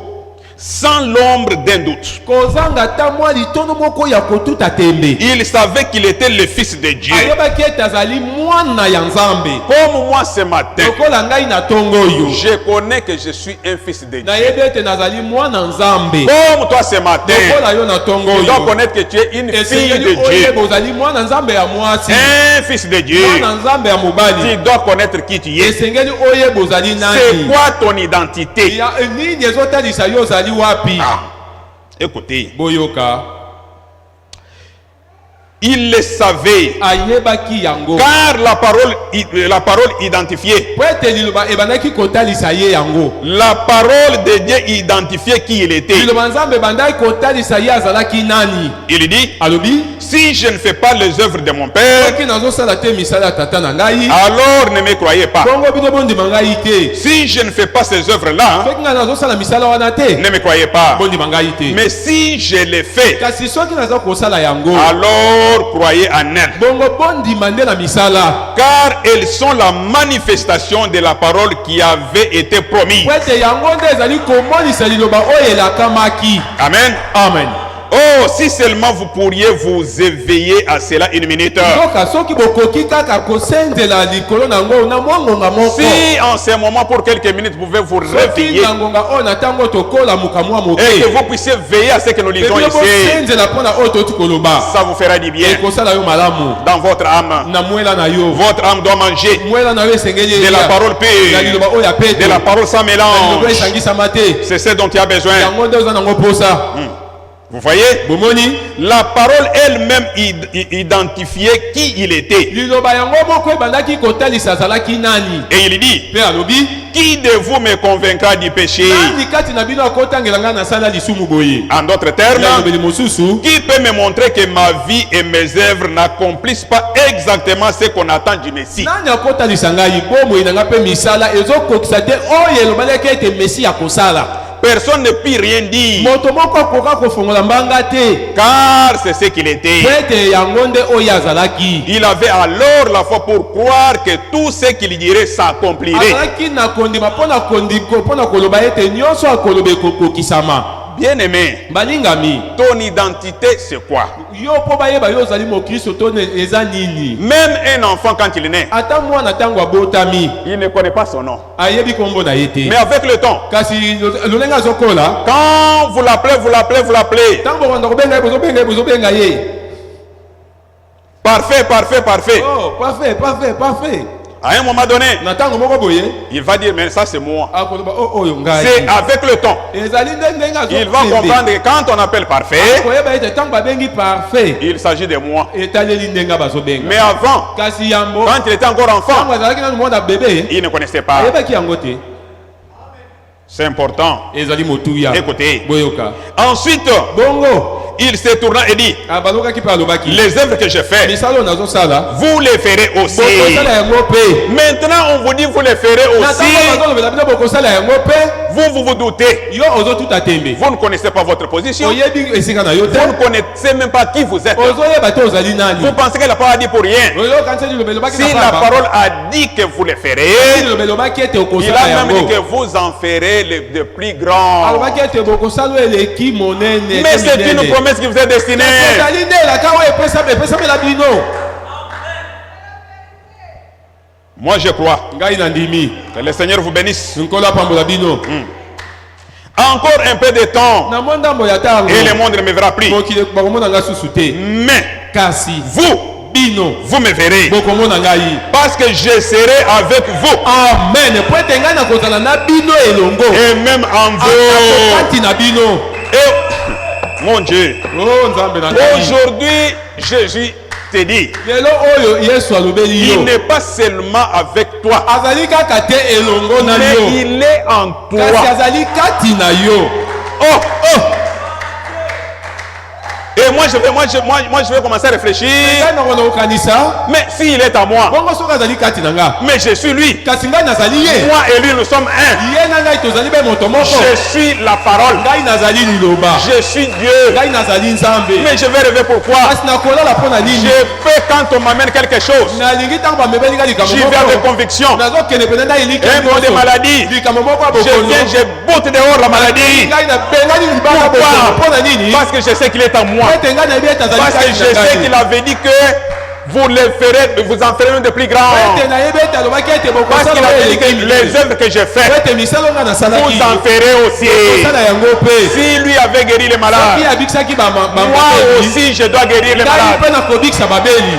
sans l'ombre d'un doute. Kozanga ta mwa litono moko ya kotuta tembe. Il savait qu'il était le fils de Dieu. Ayebaki ete azali mwana ya Nzambe. Comme moi ce matin, Lokola ngai na tongo oyo. je connais que je suis un fils de Dieu. Nayebi ete nazali mwana Nzambe. Comme toi ce matin, Lokola yo na tongo tu dois oyo. connaître que tu es une fille Esengeli de oyeba Dieu. ozali mwana Nzambe ya mwasi. Un fils de Dieu. Mwana Nzambe ya Tu mobali. dois connaître qui tu es. Esengeli oyeba ozali nani. C'est quoi ton identité? Ya nini ezotalisa yo ozali wapi? Écoutez, Boyoka. il le savait. Ayebaki yango. Car la parole identifiée. Po ete liloba ebandaki kotalisa ye yango. La parole de Dieu identifiait qui il était. Liloba Nzambe ebandaki kotalisa ye azalaki nani. Il dit, Alobi. si je ne fais pas les œuvres de mon Père, Soki nazosala te misala ya tata na ngai. alors ne me croyez pas. Bongo bino bondima ngai te. Si je ne fais pas ces œuvres-là, Soki ngai nazosala misala wana te. ne me croyez pas. Bondima ngai te. Mais si je les fais, Kasi soki naza kosala yango. alors croyez en elles. Bongo bondima nde na misala. Car elles sont la manifestation de la parole qui avait été promise. Po ete yango nde ezali komonisa liloba oyo elakamaki. Amen. Amen. Oh, si seulement vous pourriez vous éveiller à cela une minute. Yoka soki bokoki kaka kosenzela likolo na ngo na mongonga moko. Si en ce moment, pour quelques minutes, vous pouvez vous Soki réveiller na ngonga oyo na tango tokola mukamwa moke. et que vous puissiez veiller à ce que nous lisons ici, Bosenzela pona oyo toti koloba. ça vous fera du bien Ekosala yo malamu. dans votre âme. Na mwela na yo. Votre âme doit manger Mwela na yo esengeli de la parole na pure, liloba oyo ya pete. de la parole sans Na liloba mélange. esangisama te. C'est ce dont tu as besoin. Yango nde oza nango posa. Vous voyez, Bomoni. la parole elle-même identifiait qui il était. Liloba yango moko ebandaki kotalisa azalaki nani. Et il dit, Pe alobi. qui de vous me convaincra du péché? Nani kati na bino akotangela nga na sala lisumu boye. En d'autres termes, Nalobeli mosusu. qui peut me montrer que ma vie et mes œuvres n'accomplissent pas exactement ce qu'on attend du Messie? Nani akotalisa ngai bomoi na nga pe misala ezokokisa te oyo elobelaki ete Messi akosala. Personne ne peut rien dire, Moto moko akoka kofongola mbanga te. car c'est ce qu'il était. Po ete yango nde oyo azalaki. Il avait alors la foi pour croire que tout ce qu'il dirait s'accomplirait. Azalaki na kondima mpona koloba ete nyonso akoloba ekokokisama. Bien-aimé, Balingami. ton identité c'est quoi? Yo po bayeba yo ozali mokristo to eza nini. Même un enfant quand il naît, Ata mwana ntango abotami il ne connaît pas son nom. ayebi kombo na ye te. Mais avec le temps, Kasi lolenge azokola. quand vous l'appelez, Ntango banda kobenga ye bozobenga ye. parfait. Oh, parfait. À un moment donné, Na ntango moko boye. il va dire, mais ça c'est moi. Akoloba oyo ngai. C'est avec le temps. Ezali ndenge Il va comprendre que quand on appelle parfait, koyeba ete ntango babengi parfait. il s'agit de moi. Etaleli ndenge bazobenga. Mais avant, Kasi yango quand il était encore enfant, ntango azalaki nanu mwana bebe il ne connaissait pas. ayebaki yango te. C'est important. Ezali motuya. Écoutez. Boyoka. Ensuite, Bongo. il se tourna et dit, Abalokaki pe alobaki. les œuvres que je fais, Misala oyo nazosala. vous les ferez aussi. Bokosala yango pe. Maintenant, on vous dit, vous les ferez Na aussi. ntango bazolobela bino bokosala yango pe. Vous doutez. Yo ozotuta tembe. Vous ne connaissez pas votre position. Oyebi esika na yo te. Vous ne connaissez même pas qui vous êtes. Ozoyeba te ozali nani. Vous pensez que la parole a dit pour rien. Oyokanisi liloba elobaki Si na la pamba. parole a dit que vous les ferez, Liloba elobaki ete il okosala a même dit yango. que vous en ferez de plus grands. Alobaki ete bokosala eleki monene. Mais c'est une promesse qui vous est destinée. ezali nde elaka oyo epesamela bino. Moi je crois. Ngai na ndimi. Que le Seigneur vous bénisse. Nkola pambola bino. Encore un peu de temps. Na monda mboya tango. Et le monde ne me verra plus. Mokile bakomona nga susute. Mais Kasi vous, bino vous me verrez. bokomona ngai. Parce que je serai avec vous. Amen. Poete ngai na kozala na bino elongo. Et même en vous. Akati na bino. Et, mon Dieu. Oh nzambe na ngai. Aujourd'hui, Jésus te dit. Lelo oyo Yesu alobeli yo. Il n'est pas seulement avec toi. Azali kaka te elongo na yo. Mais il est en Kasi toi. azali kati na yo. Oh, oh. Et moi je vais commencer à réfléchir. Ngai na kona okanisa. Mais s'il est à moi, Bongo soka azali kati na nga. mais je suis lui. Kasi ngai nazali ye. Moi et lui, nous sommes un. Ye na ngai tozali be moto moko. Je suis la parole. Ngai nazali liloba. Je suis Dieu. Ngai nazali nzambe. Mais je vais rêver pourquoi. Kasi na kolala pona nini? Je peux quand on m'amène quelque chose. Nalingi tango bamebeli nga likambo J'y vais avec conviction. nazokende pene na eliki Un mot de maladie. likambo moko ya Je bokono. viens, je botte dehors la maladie. Ngai nabengani libala bokono. Pourquoi? Pona nini? Parce que je sais qu'il est en moi. Ete ngai nayebi ete azali Parce que kati je na sais ngai. qu'il avait dit que vous les ferez, vous en ferez un de plus grand. Ete nayebi ete alobaki ete Parce bokosala qu'il avait dit eleki que les œuvres que j'ai faites, ete misala nga vous nasalaki en ferez aussi. kosala yango mpe Si lui avait guéri les soki malades, abikisaki moi aussi je dois guérir les ngai malades. mpe nakobikisa babeli.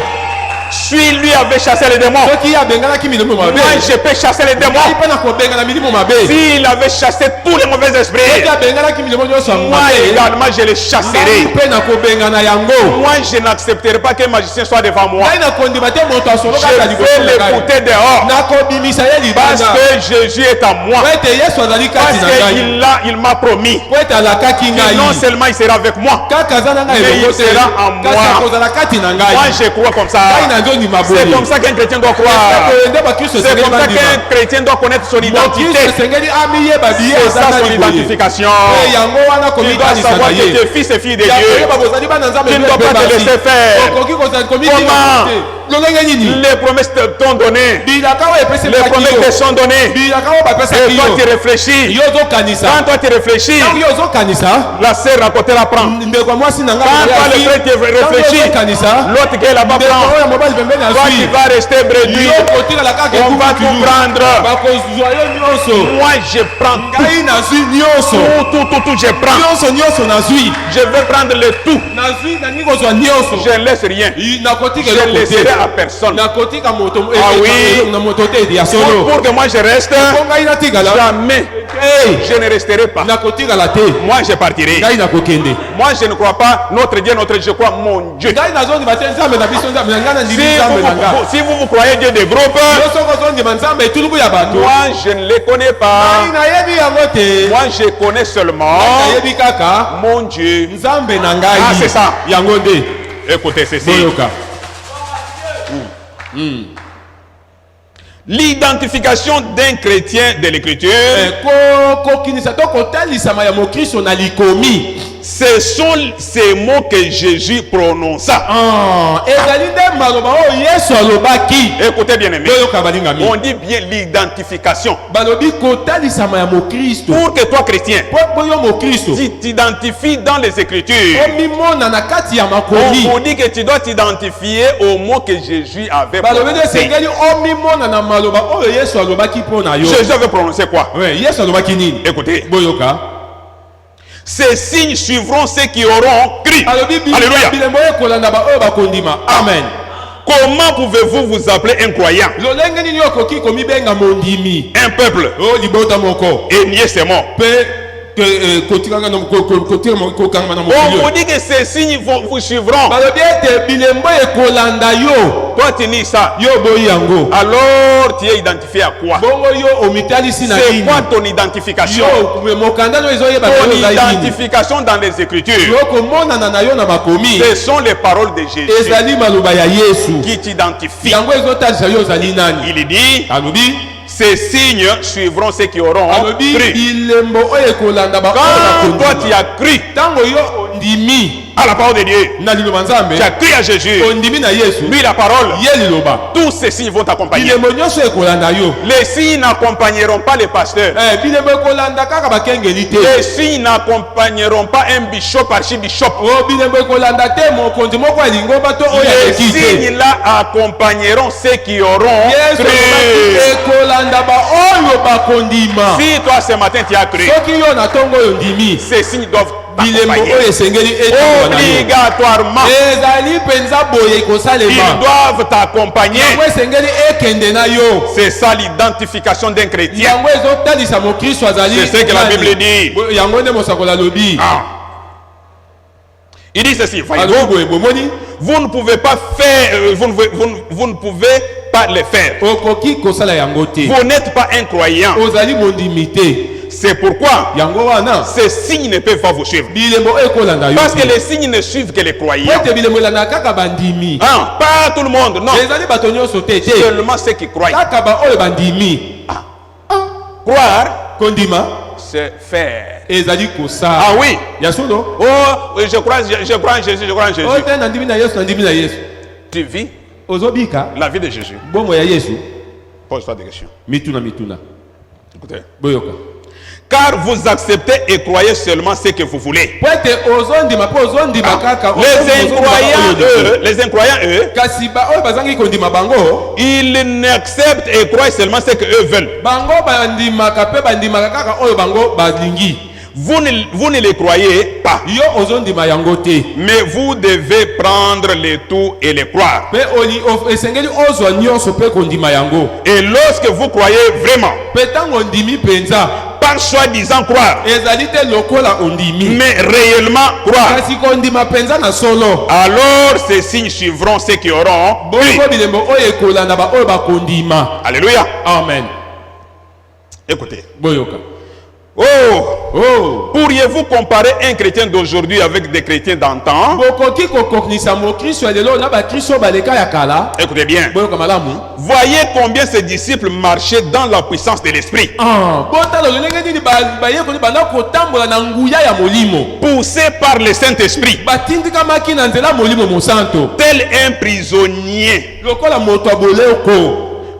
Si lui avait chassé les démons, soki abenganaki milimo mabe moi je peux chasser les ngai démons. mpe nakobengana milimo mabe. S'il avait chassé tous les mauvais esprits, soki abenganaki milimo nyonso ya moi mabe également je les ngai chasserai. mpe nakobengana yango. Moi je n'accepterai pas qu'un magicien soit devant moi. ngai nakondima te moto asolo Je kaka vais liboso na ngai. l'écouter dehors. nakobimisa ye Parce libanda que Jésus est en moi. po ete yesu azali Parce kati na ngai qu'il m'a promis. po ete alakaki Que non ngai seulement il sera avec moi, kaka aza na ngai mais elongo il te sera en kasi moi. akozala kati na ngai. Moi je crois comme ça. ngai nazondima C'est boye. comme ça qu'un chrétien doit croire. nde bakristo C'est esengeli comme ça bandima qu'un chrétien doit connaître son mokristo identité. esengeli amiyeba biye C'est aza ça son nani boye. identification. Pe yango wana Tu dois komikanisa savoir na que ye tu es fils et fille de ya Dieu. koyeba bozali bana nzambe Tu ne dois pas te laisser faire. okoki kozala Comment? komikinga te lolenge nini Les promesses t'ont donné. bilaka oyo Les epesaki promesses te yo sont données. bilaka oyo Et bapesaki toi tu yo réfléchis. yo ozokanisa Quand toi tu réfléchis, ntango yo ozokanisa la sœur à côté la prend. ndeko ya mwasi na ngai Quand toi le frère tu réfléchis, ozokanisa l'autre qui est là-bas ndeko prend. oyo mobali pembeni Toi tu azwi vas rester bredouille. yo kotikala kaka On va tout prendre. bakozwa yo nyonso Moi je prends tout. ngai nazwi nyonso Tout je prends. nyonso nazwi Je vais prendre le tout. nazwi nalingi kozwa nyonso Je ne laisse rien. nakotika Je ne eloko laisserai te à personne. nakotika moto Ah oui. na moto te ya solo Pour que moi je reste, po ngai natikala jamais je ne resterai pas. nakotikala te Moi je partirai. ngai nakokende Moi je ne crois pas notre Dieu, je crois mon Dieu. ngai nazondima te nzambe na biso nzambe na ngai nandimi Si nzambe na nga si vous croyez Dieu des groupes, yo soko ozondima nzambe etuluku ya bato moi je ne les connais pas. ngai nayebi yango te Moi je connais seulement nayebi kaka mon Dieu. nzambe na ngai Ah, c'est ça. yango nde Écoutez ceci. boyoka L'identification d'un chrétien de l'écriture, kokinisa to kotalisama ya mokristo na likomi ce sont ces mots que Jésus prononça. ezali nde maloba oyo yesu alobaki Écoutez bien aimé. boyoka balingami On dit bien l'identification. balobi kotalisama ya mokristo Pour que toi chrétien, po yo mokristo tu t'identifies dans les Écritures. omimona na kati ya On makomi vous dit que tu dois t'identifier au mot que Jésus avait balobi nde prononcé. esengeli omimona na maloba oyo yesu alobaki mpo na yo Jésus avait prononcé quoi? yesu alobaki nini Écoutez. boyoka Ces signes suivront ceux qui auront cru. alobi Alléluia. bilembo ekolanda baoyo bakondima amen Comment pouvez-vous vous appeler un croyant? lolenge nini okoki komibenga mondimi Un peuple o libota moko et nier ses morts. mpe kotikanga kokanga na On mokili vous dit que ces signes vous suivront. balobi ete bilembo ekolanda yo Toi tu nies ça. yo boyi yango Alors tu es identifié à quoi? bongo yo omitalisi na C'est nini quoi ton identification? yo mokanda no ezoyeba Ton yo ozali nini identification dans les Écritures. yo komonana na yo na makomi Ce sont les paroles de Jésus ezali maloba ya yesu qui t'identifient. yango ezotalisa yo ozali nani Il dit, alobi ces signes suivront ceux qui auront alobi cru. bilembo oyo ekolanda baoyo Quand toi bakondima tu as cru, ntango yo ondimi à la parole de Dieu, tu as cru à Jésus, lui la parole, tous ces signes vont t'accompagner. Les signes n'accompagneront pas les pasteurs. Les signes n'accompagneront pas un bishop, archibishop. Les signes là accompagneront ceux qui auront cru. Si toi ce matin tu as cru, ces signes doivent obligatoirement, ils doivent t'accompagner. C'est ça l'identification d'un chrétien. C'est ce que la Bible dit. Il dit ceci, vous ne pouvez pas faire, vous ne pouvez pas le faire. Vous n'êtes pas un croyant. C'est pourquoi ces signes ne peuvent pas vous suivre. Parce que les signes ne suivent que les croyants. Pas tout le monde, non. Seulement ceux qui croient. Croire, c'est faire. Ah oui. Oh, je crois en Jésus, je crois en Jésus. Tu vis la vie de Jésus. Pose-toi des questions. Écoutez. Car vous acceptez et croyez seulement ce que vous voulez. Les incroyants, eux, ils n'acceptent et croient seulement ce qu'eux veulent. Vous ne les croyez pas. Mais vous devez prendre les tout et les croire. Et lorsque vous croyez vraiment, pas soi-disant croire, mais réellement croire, alors ces signes suivront ceux qui auront cru. Alléluia. Amen. Écoutez. Pourriez-vous comparer un chrétien d'aujourd'hui avec des chrétiens d'antan? Écoutez bien. Voyez combien ces disciples marchaient dans la puissance de l'esprit. Poussés par le Saint-Esprit. Tel un prisonnier.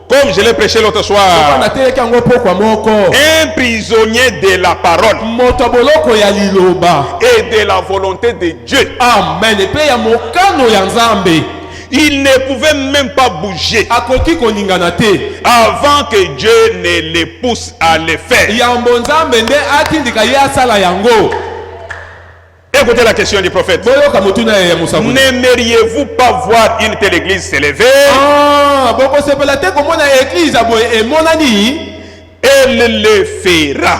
Comme je l'ai prêché l'autre soir, un prisonnier de la parole et de la volonté de Dieu. Amen. Il ne pouvait même pas bouger avant que Dieu ne les pousse à le faire. Écoutez la question du prophète. N'aimeriez-vous pas voir une telle église s'élever? Elle le fera.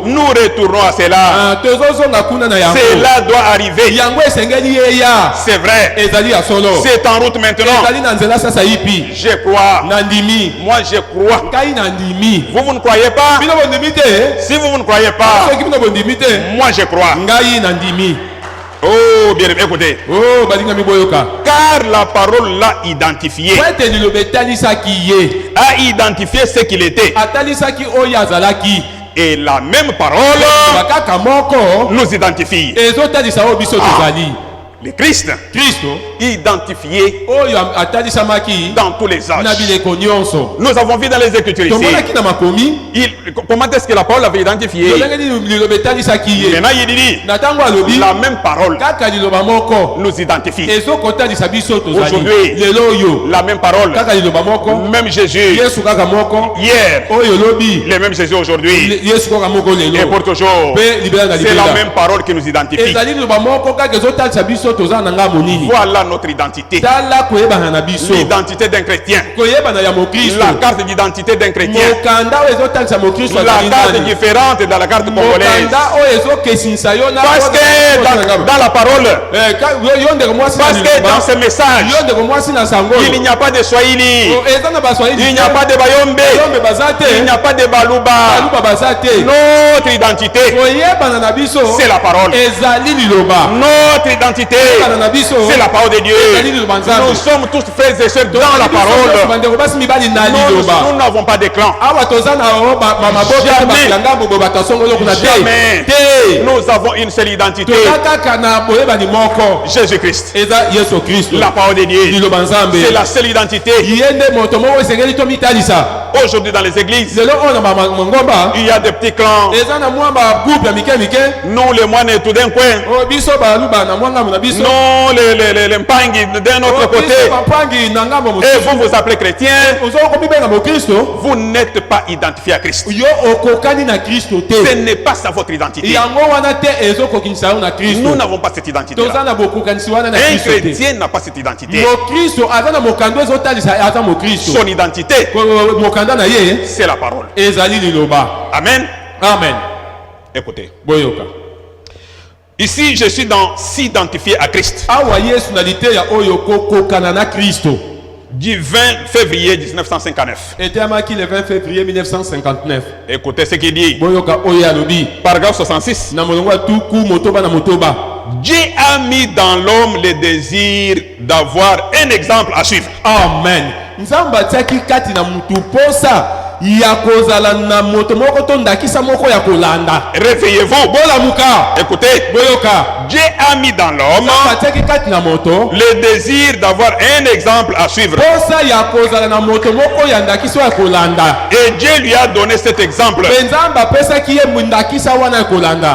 Nous retournons à cela. Cela doit arriver. C'est vrai. C'est en route maintenant. Je crois. Moi je crois. Vous ne croyez pas? Si vous ne croyez pas, moi je crois. Oh, bien écoutez. Car la parole l'a identifié. A identifié ce qu'il était. Et la même parole nous identifie. Le Christ identifié dans tous les âges. Nous avons vu dans les Écritures ici. Comment est-ce que la parole avait identifié? Maintenant il dit la même parole nous identifie. Aujourd'hui, la même parole, même Jésus hier, le même Jésus aujourd'hui et pour toujours. C'est la même parole qui nous identifie. Voilà notre identité. L'identité d'un chrétien. La carte d'identité d'un chrétien. La carte différente de la carte congolaise. Parce que dans la parole, parce que dans ce message, il n'y a pas de Swahili, il n'y a pas de Bayombe, il n'y a pas de Baluba. Notre identité, c'est la parole. Notre identité, c'est la parole de Dieu. Nous sommes tous frères et sœurs dans la parole. Nous n'avons pas de clan. Jamais. Nous avons une seule identité. Jésus-Christ. Jésus-Christ. La parole de Dieu. C'est la seule identité. Aujourd'hui dans les églises, il y a des petits clans. Nous les moines tout d'un coin. Non, les mpangi d'un autre côté. Et vous vous appelez chrétien. Vous n'êtes pas identifié à Christ. Ce n'est pas ça votre identité. Nous n'avons pas cette identité. Un chrétien n'a pas cette identité. Son identité, c'est la parole. Amen. Amen. Écoutez. Ici, je suis dans s'identifier à Christ. Du 20 février 1959. Écoutez ce qu'il dit. Paragraphe 66. Dieu a mis dans l'homme le désir d'avoir un exemple à suivre. Amen. Réveillez-vous. Écoutez. Dieu a mis dans l'homme le désir d'avoir un exemple à suivre. Et Dieu lui a donné cet exemple.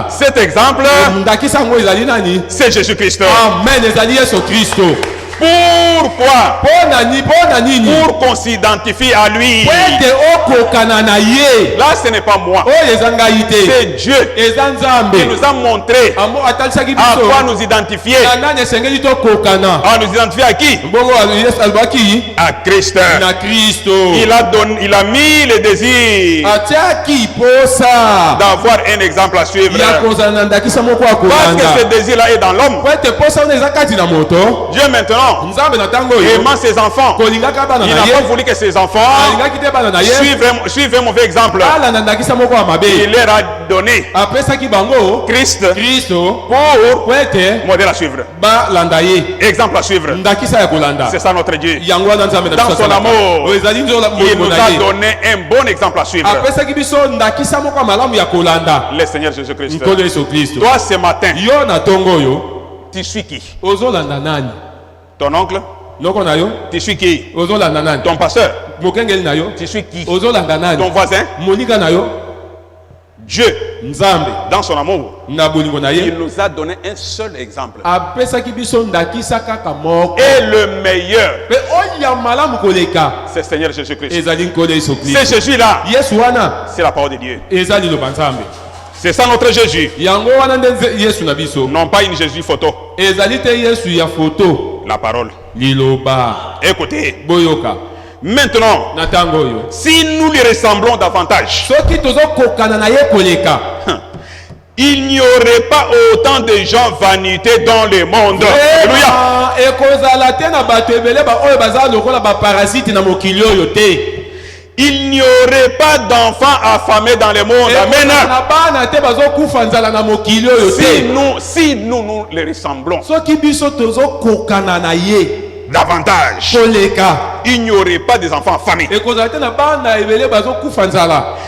Cet exemple, c'est Jésus-Christ. Amen. Pourquoi? Pour qu'on s'identifie à lui. Là, ce n'est pas moi. C'est Dieu qui nous a montré à quoi nous identifier. À nous identifier à qui? À Christ. Il a mis le désir d'avoir un exemple à suivre. Parce que ce désir-là est dans l'homme. Dieu maintenant aimant ses enfants, il n'a pas voulu que ses enfants suivent un mauvais exemple. Il leur a donné Christ pour modèle à suivre, exemple à suivre. C'est ça notre Dieu. Dans son amour, il nous a donné un bon exemple à suivre. Le Seigneur Jésus-Christ. Toi ce matin, tu suis qui? Ton oncle? Tu suis qui? Ton pasteur? Tu suis qui? Ton voisin? Dieu, dans son amour, il nous a donné un seul exemple. Et le meilleur, c'est Seigneur Jésus-Christ. C'est Jésus-là. C'est la parole de Dieu. C'est ça notre Jésus. Non pas une Jésus photo. La parole. Écoutez. Maintenant, si nous lui ressemblons davantage, il n'y aurait pas autant de gens vanité dans le monde. Alléluia. Il n'y aurait pas d'enfants affamés dans le monde. Amen. Si nous les ressemblons davantage, il n'y aurait pas des enfants affamés.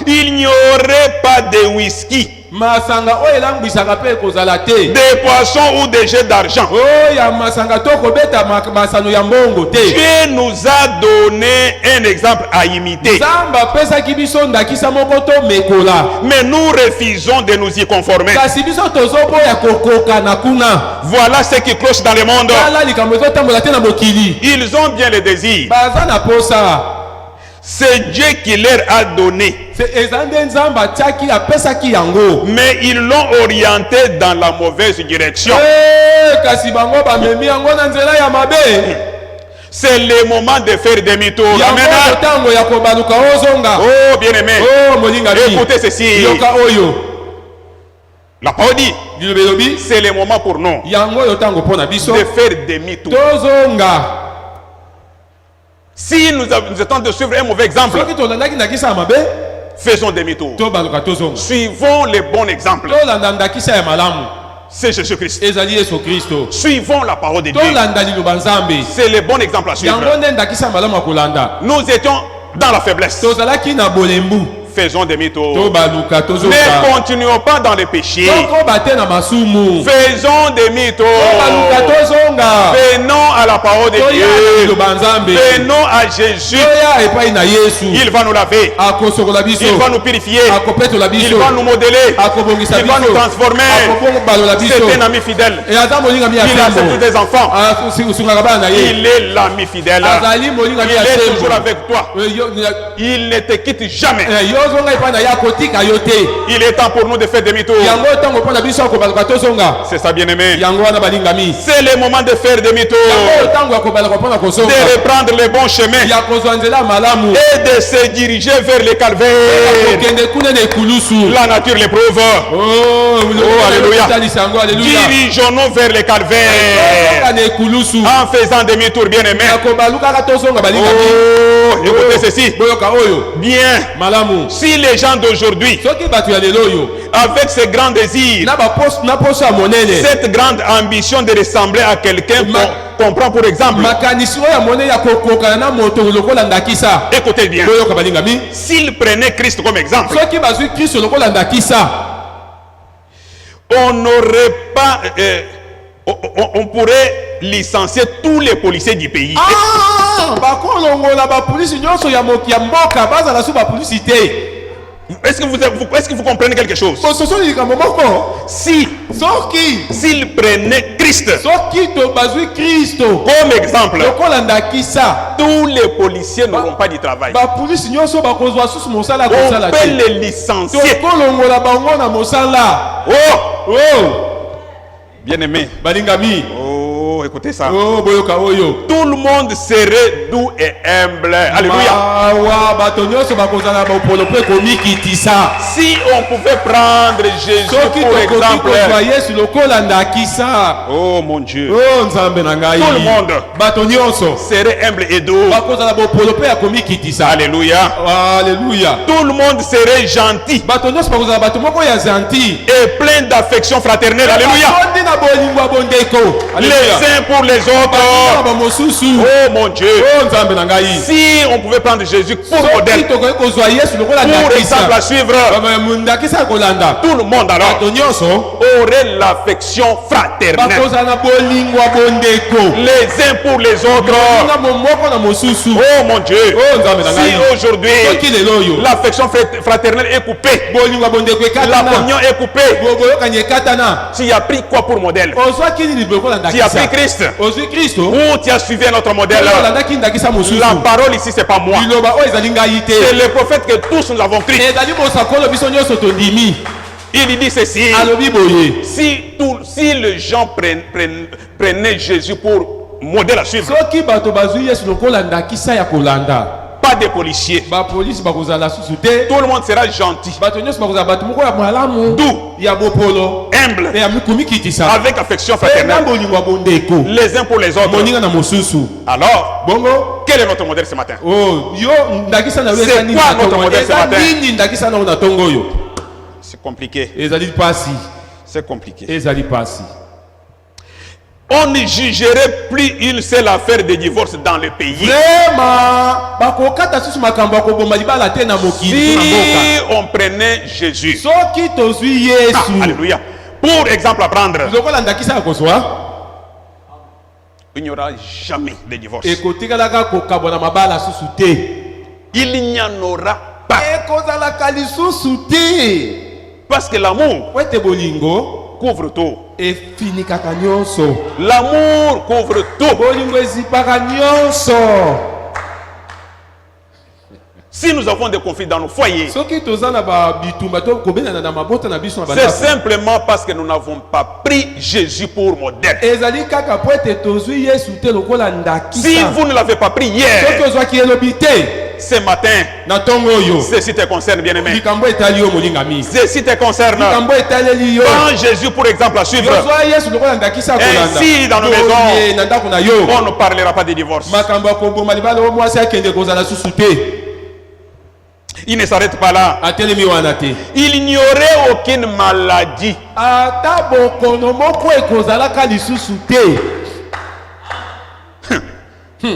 Il n'y aurait pas de whisky, des poissons ou des jets d'argent. Dieu nous a donné un exemple à imiter. Mais nous refusons de nous y conformer. Voilà ce qui cloche dans le monde. Ils ont bien le désir. C'est Dieu qui leur a donné. Mais ils l'ont orienté dans la mauvaise direction. C'est le moment de faire demi-tour. Amen. Oh bien-aimé, écoutez ceci. La parole dit, c'est le moment pour nous de faire demi-tour. Si nous étions de suivre un mauvais exemple, faisons demi-tour. Suivons le bon exemple. C'est Jésus-Christ. Suivons la parole de Dieu. C'est le bon exemple à suivre. Nous étions dans la faiblesse. faisons demi-tour. tobaluka Ne tozoka continuons pas dans le péché. tokoba te na masumu Faisons demi-tour. tobaluka tozonga Venons à la parole de toya Dieu. liloba nzambe Venons à Jésus. toya epai na yesu Il va nous laver. akosokola biso Il va nous purifier. akopetola Il biso va nous modeler. akobongisa Il va nous biso transformer. akobongobalola biso C'est un ami fidèle. aza molingami ya Il a tous sembo des enfants. osungaka bana na ye Il est l'ami fidèle. azali Il molingami ya est sembo toujours avec toi. Il ne te quitte jamais. yo ozonga epai na ye akotika yo te Il est temps pour nous de faire demi-tour. yango ntango mpo na biso akobaluka tozonga C'est ça, bien-aimé. yango wana balingami C'est le moment de faire demi-tour. yango ntango akobaluka mpo na kozonga De reprendre le bon chemin. ya kozwa nzela malamu Et de se diriger vers le calvaire. kokende kuna na ekulusu La nature l'éprouve. Alléluia. Dirigeons-nous vers le calvaire. na ekulusu En faisant demi-tour, bien-aimé. akobalukaka tozonga balingami Écoutez ceci. boyoka oyo Bien. malamu Si les gens d'aujourd'hui, soki bato ya lelo oyo avec ce grand désir, na poso ya monene cette grande ambition de ressembler à quelqu'un qu'on prend pour exemple, makanisi oyo ya monene ya kokokana na moto lokola ndakisa écoutez bien, boyoka balingami s'ils prenaient Christ comme exemple, soki bazwi kristo lokola ndakisa on n'aurait pas, on pourrait licencier tous les policiers du pays. bakolongola bapolisi nyonso ya mboka bazala so bapolisi te Est-ce que vous comprenez quelque chose? bososo likambo moko Si, soki s'ils prenaient Christ soki to bazwi kristo comme exemple, lokola ndakisa tous les policiers n'auront pas du travail. bapolisi nyonso bakozwa susu mosala On kosala peut te les licencier. tokolongola bango na mosala Oh, bien-aimé. balingami Oh, écoutez ça. boyoka oyo Tout le monde serait doux et humble. Alléluia. awa bato nyonso bakozala bopolo mpe komikitisa Si on pouvait prendre Jésus soki pour tokoki exemple. kozwa yesu lokola ndakisa Oh mon Dieu. nzambe na ngai Tout le monde bato nyonso serait humble et doux. bakozala bopolo mpe ya komikitisa Alléluia. alleluya Tout le monde serait gentil bato nyonso bakozala bato moko ya gentil et plein d'affection fraternelle. Alléluia. bakondi na bolingo ya bondeko Les uns pour les autres. bamosusu Oh mon Dieu. nzambe na ngai Si on pouvait prendre Jésus pour soki modèle, tokoki kozwa yesu lokola pour exemple à ndakisa suivre, ndakisa ya kolanda tout le monde alors bato nyonso aurait l'affection fraternelle. bakozala na bolingo ya bondeko Les uns pour les autres. nga moko na mosusu Oh mon Dieu. nzambe na ngai Si aujourd'hui soki lelo oyo l'affection fraternelle est coupée, bolingo ya bondeko la ekatana communion est coupée, boyokani ekatana tu as pris quoi pour modèle? ozwaki nini lokola Tu as pris ndakisa Christ ozwi kristo ou tu as suivi un autre modèle? olandaki ndakisa mosusu La parole ici, c'est pas moi. liloba oyo ezali ngai te C'est le prophète que tous nous avons pris. ezali mosakolo biso nyonso tondimi Il dit ceci. alobi boye Si les gens prenaient Jésus pour modèle à suivre, soki bato bazwi yesu lokola ndakisa ya kolanda pas des policiers, bapolisi bakozala susu te tout le monde sera gentil, bato nyonso bakozala bato moko ya malamu doux, ya bopolo humble, ya komikitisa avec affection mpe na fraternelle, bolingo ya bondeko les uns pour les autres. moninga na mosusu Alors, bongo quel est notre modèle ce matin? yo ndakisa na yo C'est eza nini quoi na notre tongo modèle ce eza matin? nini ndakisa na yo na ntongo oyo C'est compliqué. ezali mpasi C'est compliqué. ezali mpasi On ne jugerait plus une seule affaire de divorce dans le pays. vrema bakokata susu makambo ya koboma libala te na mokili to na mboka Si on prenait Jésus, soki tozwi yesu alléluia, pour exemple à prendre, lokola ndakisa ya kozwa il n'y aura jamais de divorce. ekotikalaka kokabwana mabala susu te Il n'y en aura pas. ekozalaka lisusu te Parce que l'amour po ete bolingo couvre tout. efinikaka nyonso L'amour couvre tout. bolingo ezipaka nyonso Si nous avons des conflits dans nos foyers, soki toza na bitumba to kobenana na mabota na biso na c'est bandako simplement parce que nous n'avons pas pris Jésus pour modèle. ezali kaka po ete tozwi yesu te lokola Si ndakisa vous ne l'avez pas pris soki hier, ozwaki elobi te ce matin, na ntongo oyo ceci te concerne, bien-aimé. likambo etali yo molingami Ceci te concerne. likambo etaleli yo Prends Jésus pour exemple à suivre. yozwa yesu lokola ndakisa ya kolanda Ainsi, dans nos Boye maisons, na ndako na yo on ne parlera pas de divorce. makambo ya koboma libala oyo mwasi akende kozala susu te Il ne s'arrête pas là. atelemi wana te Il n'y aurait aucune maladie, ata bokono moko ekozalaka lisusu te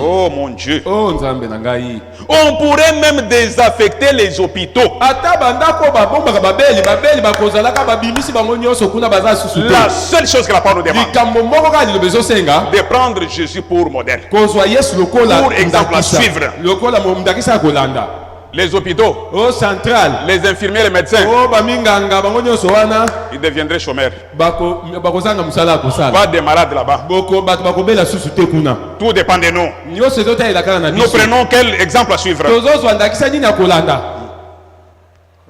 Oh mon Dieu. Oh nzambe na ngai. On pourrait même désaffecter les hôpitaux. Ata bandako babombaka babeli bakozalaka babimisi bango nyonso kuna baza susu te. La seule chose que la parole nous demande, Likambo moko kaka liloba ezosenga de prendre Jésus pour modèle. kozwa Yesu lokola Pour exemple à suivre. lokola ndakisa ya kolanda. Les hôpitaux, Au central, les infirmiers, les médecins, oh baminganga bango nyonso wana ils deviendraient chômeurs. bakozanga musala kosala. Pas des malades là-bas. Boko bato bakobela susu te kuna. Tout dépend de nous. Nyonso ezotalela kaka na Nous biso. prenons quel exemple à suivre? Tozozwa ndakisa nini ya kolanda.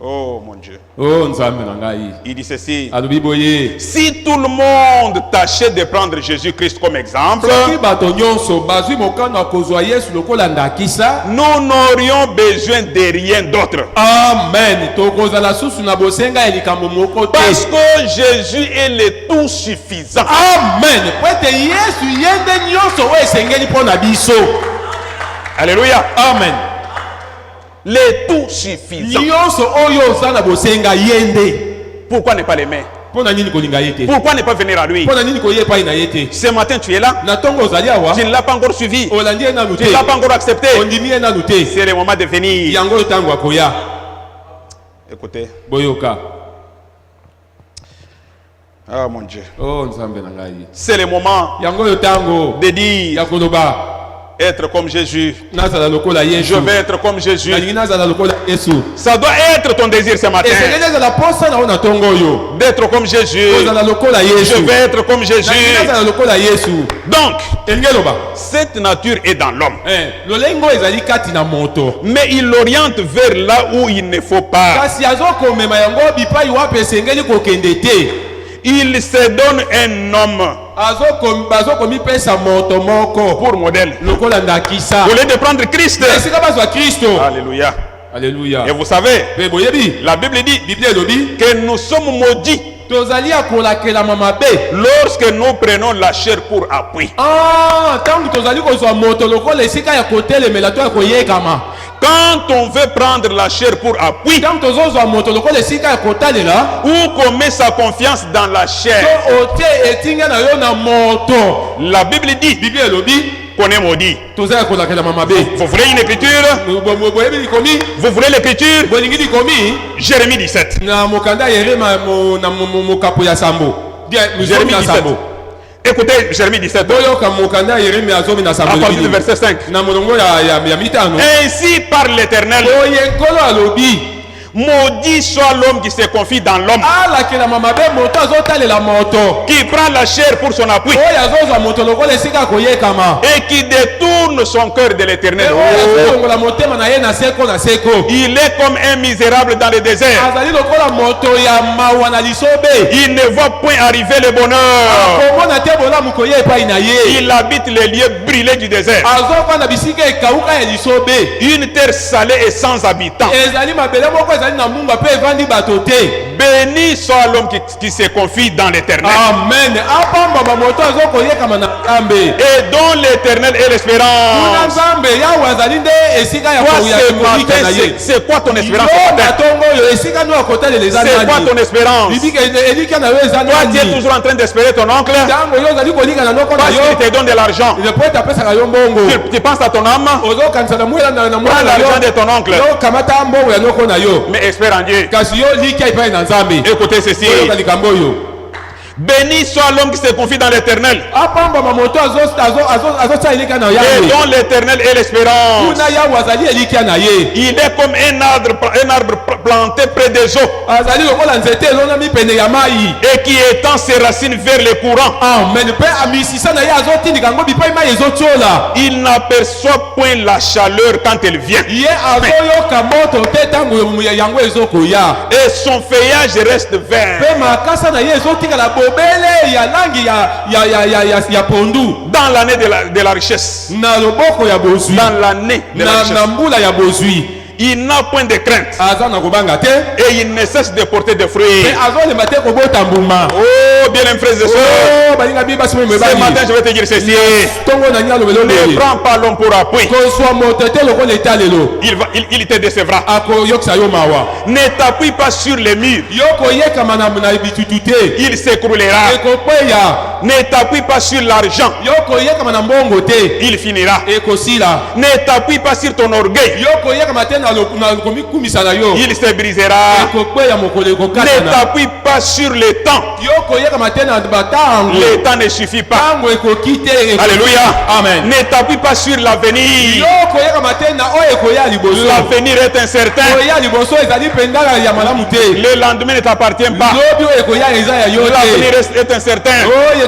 Oh mon Dieu. Oh nzambe na ngai. Il dit ceci. Alobi boye. Si tout le monde tâchait de prendre Jésus-Christ comme exemple, Soki bato nyonso bazwi mokano akozwa Yesu lokola ndakisa. nous n'aurions besoin de rien d'autre. Amen. Tokozala susu na bosenga ya likambo moko te. Parce que Jésus est le tout suffisant. Amen. Pwete Yesu yende nyonso oyo esengeli mpo na biso. Alléluia. Amen. Le tout suffisant. Nyonso oyo oza na bosenga yende. Pourquoi ne pas l'aimer? Mpo na nini kolinga ye te? Pourquoi ne pas venir à lui? Mpo na nini koye epai na ye te? Ce matin, tu es là. Na ntongo ozali awa. Tu ne l'as pas encore suivi. Olandi ye nanu Tu te. ne l'as pas encore accepté. Ondimi ye nanu te. C'est le moment de venir. Yango oyo ntango akoya. Écoutez. Boyoka. Ah mon Dieu. Oh nzambe na ngai. C'est le moment Yango oyo ntango de dire ya koloba. être comme Jésus. Nazala lokola Yesu. Je vais être comme Jésus. Nalingi nazala lokola Yesu. Ça doit être ton désir ce matin. Esengeli ezala posa na oyo na ntongo oyo. D'être comme Jésus. Ozala lokola Yesu. Je vais être comme Jésus. Nalingi nazala lokola Yesu. Donc, Elingi eloba. cette nature est dans l'homme. Lolengo ezali kati na moto. Mais il l'oriente vers là où il ne faut pas. Kasi azokomema yango bipai wapi esengeli kokende te. Il se donne un homme Bazokomipesa moto moko pour modèle. lokola ndakisa. Au lieu de prendre Christ. Esika bazwa Kristo. Alléluia. Alléluia. Et vous savez, Pe boyebi. la Bible dit Bible elobi. que nous sommes maudits Tozali akolakela mabe. lorsque nous prenons la chair pour appui. Tangu tozali kozwa moto lokola esika ya kotelemela to ya koyekama. Quand on veut prendre la chair pour appui, Tangu tozozwa moto lokola esika ya kotalela. ou qu'on met sa confiance dans la chair, To ote etinga na yo na moto. la Bible dit Bible elobi. qu'on est maudit. Tozali akolakela mabe. Vous voulez une écriture? Boyebi likomi. Vous voulez l'écriture? Bolingi likomi. Jérémie 17. Na mokanda Yerema na mokapo ya sambo. Jérémie 17. Écoutez Jérémie 17. Boyoka mokanda Yeremia azomi na sambo. À partir du verset 5. Na molongo ya mitano. Ainsi parle l'Éternel. Oye nkolo alobi. Maudit soit l'homme qui se confie dans l'homme, Alakela mamabe moto azotalela moto. qui prend la chair pour son appui Oyo azozwa moto lokola esika koyekama. et qui détourne son cœur de l'Éternel. Oyo azolongola motema na ye na seko na seko. Il est comme un misérable dans le désert. Azali lokola moto ya mawa na lisobe. Il ne voit point arriver le bonheur. Komona te bolamu koye epai na ye. Il habite les lieux brûlés du désert. Azovanda bisika ekauka ya lisobe. Une terre salée et sans habitants. Ezali mabele moko ezali na mumba pe evandi bato te. Béni soit l'homme qui se confie dans l'Éternel Amen. Apamba ba moto azokoyekama na Nzambe. et dont l'Éternel est Kuna l'espérance. Nzambe yawe azali nde esika ya Toi, koya ce kolika na matin, ye. c'est quoi ton espérance Yo ce matin? matongo oyo esika no akotalela eza C'est quoi nani? ton espérance? Libika elika na yo eza Toi, tu es nani? toujours en train d'espérer ton oncle Ntango yo ozali kolika na noko na parce qu'il yo. te donne de l'argent. Le poète apesaka yo mbongo. Tu penses à ton âme, Ozokanisa na mwela na prends mwana na l'argent de yo. ton oncle, Yo kamata mbongo ya noko na yo. mais espère en Dieu. Kasi yo lika epai na Nzambe. Écoutez ceci. Oyoka likambo oyo. Béni soit l'homme qui se confie dans l'Éternel Apamba mamoto azosala elika na et yawe. dont l'Éternel est l'espérance. Kuna yawe azali elika na ye. Il est comme un arbre planté près des eaux Azali lokola nzete elonami pene ya mai. et qui étend ses racines vers les courants. Amen. Pe amisisa na ye azotindika yango bipai mai ezotiola. Il n'aperçoit point la chaleur quand elle vient Ye azoyoka moto te ntango yango ezokoya. et son feuillage reste vert. Pe makasa na ye ezotikala bobele ya langi ya pondu. Dans l'année de la richesse, Na loboko ya bozwi. dans l'année de la richesse, Na mbula ya bozwi. il n'a point de crainte Aza na kobanga te. et il ne cesse de porter des fruits. Pe azolemba te kobota mbuma. Oh, bien, frères et sœurs, Oh, balinga bi basi mo ce matin mebali. je vais te dire ceci. Tongo na nyalo lelo Ne le. prends pas l'homme pour appui. Kozwa moto te lokola etalelo. Il te décevra. Akoyokisa yo mawa. Ne t'appuie pas sur les murs. Yoko yekama na bitutu te. Il s'écroulera. Ekokweya. Ne t'appuie pas sur l'argent. Il finira. Ne t'appuie pas sur ton orgueil. Il se brisera. Ne t'appuie pas sur le temps. Le temps ne suffit pas. Alléluia. Amen. Ne t'appuie pas sur l'avenir. L'avenir est incertain. Le lendemain ne t'appartient pas. L'avenir est incertain.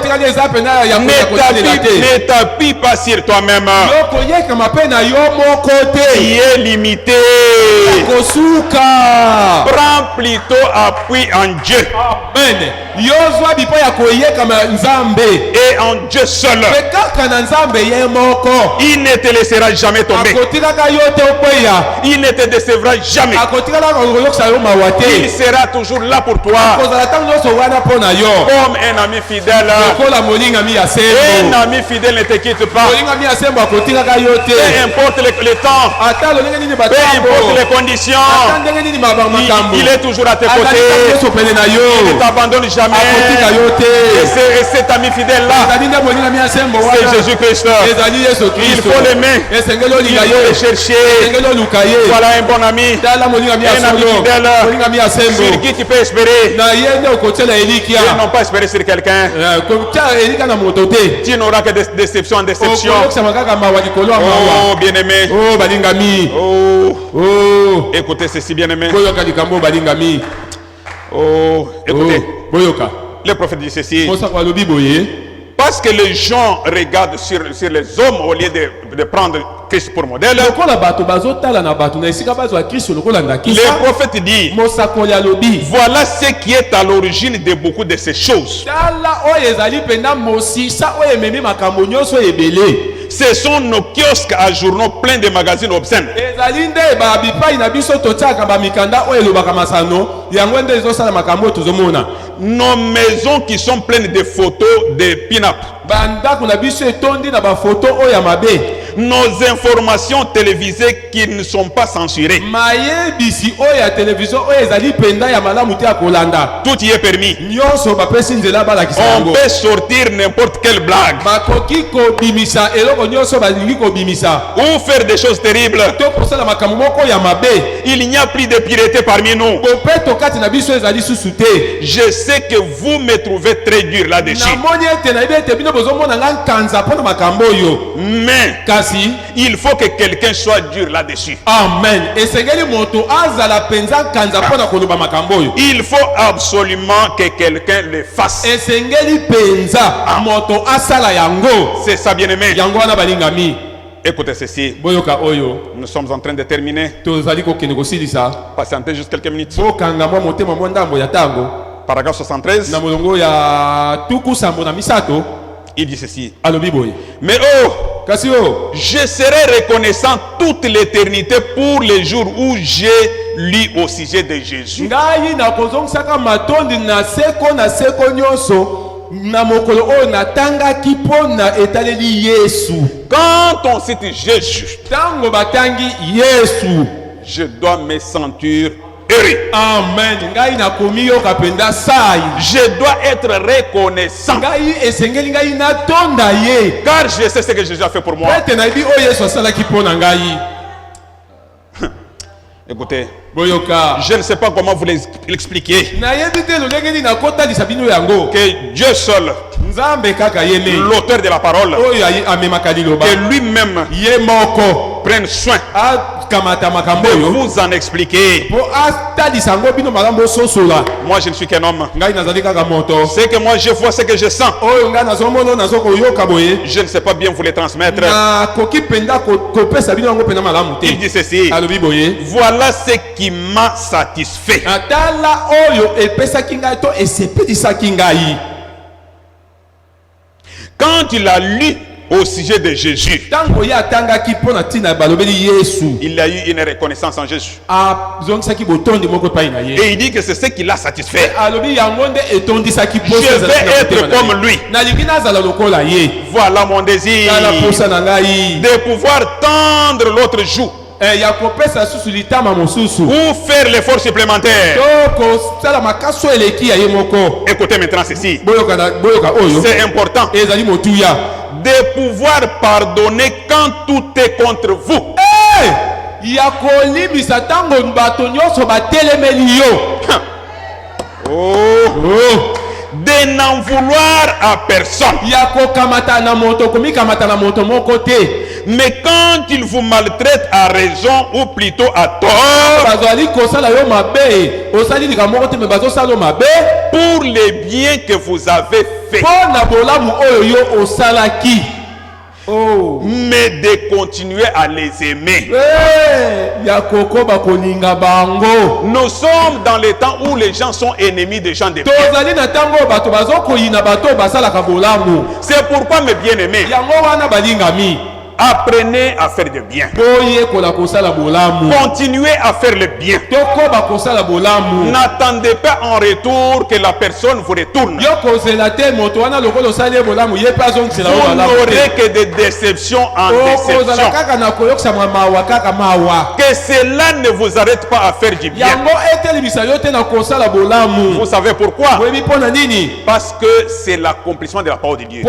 Ne t'appuie pas sur toi-même. Tu es limité. Prends plutôt appui en Dieu. Amen. Et en Dieu seul. Il ne te laissera jamais tomber. Il ne te décevra jamais. Il sera toujours là pour toi. Comme un ami fidèle. Un ami fidèle ne te quitte pas. Peu importe le temps. Peu importe les conditions. Il est toujours à tes côtés. Il ne t'abandonne jamais. Et cet ami fidèle là, c'est Jésus-Christ. Il faut l'aimer. Il faut le chercher. Voilà un bon ami. Un ami fidèle sur qui tu peux espérer. Ils n'ont pas espéré sur quelqu'un. Tu n'auras que des déceptions en déception. Oh bien-aimé. Oh, écoutez ceci, bien-aimé. Oh, écoutez. Le prophète dit ceci. Parce que les gens regardent sur les hommes au lieu de prendre Christ pour modèle. Le prophète dit, voilà ce qui est à l'origine de beaucoup de ces choses. Ce sont nos kiosques à journaux pleins de magazines obscènes. Nos maisons qui sont pleines de photos de pin-up. Nos informations télévisées qui ne sont pas censurées. Tout y est permis. On peut sortir n'importe quelle blague ou faire des choses terribles. Il n'y a plus de pureté parmi nous. Je sais que vous me trouvez très dur là-dessus. Mais il faut que quelqu'un soit dur là-dessus. Amen. Il faut absolument que quelqu'un le fasse. C'est ça, bien-aimé. Écoutez ceci. Nous sommes en train de terminer. Patientez juste quelques minutes. Paragraphe 73. Il dit ceci. Mais je serai reconnaissant toute l'éternité pour les jours où j'ai lu au sujet de Jésus. Quand on cite Jésus, je dois me sentir heureux. Amen. Je dois être reconnaissant. Car je sais ce que Jésus a fait pour moi. Écoutez, je ne sais pas comment vous l'expliquer. Que Dieu seul, l'auteur de la parole, que lui-même prenne soin de vous en expliquer. Moi je ne suis qu'un homme. C'est que moi je vois ce que je sens. Je ne sais pas bien vous les transmettre. Il dit ceci. Voilà ce qui m'a satisfait. Quand il a lu au sujet de Jésus, il a eu une reconnaissance en Jésus. Et il dit que c'est ce qui l'a satisfait. Je vais être comme lui. Voilà mon désir, de pouvoir tendre l'autre joue ou faire l'effort supplémentaire. Écoutez maintenant ceci. C'est important de pouvoir pardonner quand tout est contre vous. De n'en vouloir à personne. Mais quand il vous maltraite à raison ou plutôt à tort, pour les biens que vous avez faits, mais de continuer à les aimer. Nous sommes dans les temps où les gens sont ennemis des gens de bien. C'est pourquoi, mes bien-aimés, apprenez à faire du bien. Continuez à faire le bien. N'attendez pas en retour que la personne vous retourne. Vous n'aurez que des déceptions en déception. Que cela ne vous arrête pas à faire du bien. Vous savez pourquoi? Parce que c'est l'accomplissement de la parole de Dieu.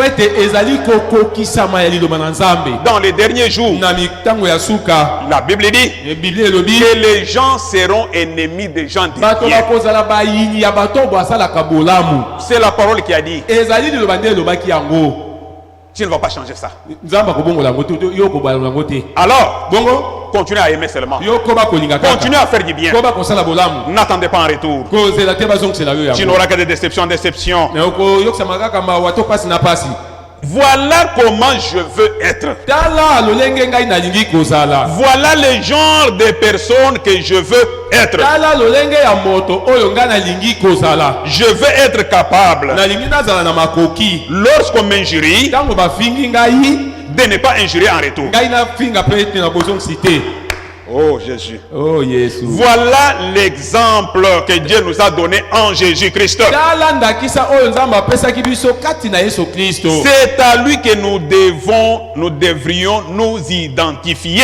Dans les derniers jours, la Bible dit que les gens seront ennemis des gens de bien. C'est la parole qui a dit. Tu ne vas pas changer ça. Alors, continuez à aimer seulement. Continuez à faire du bien. N'attendez pas en retour. Tu n'auras que des déceptions, déceptions. Voilà comment je veux être. Voilà le genre de personne que je veux être. Je veux être capable, lorsqu'on m'injurie, de ne pas injurier en retour. Oh Jésus. Oh Jésus. Voilà l'exemple que Dieu nous a donné en Jésus-Christ. C'est à lui que nous devrions nous identifier.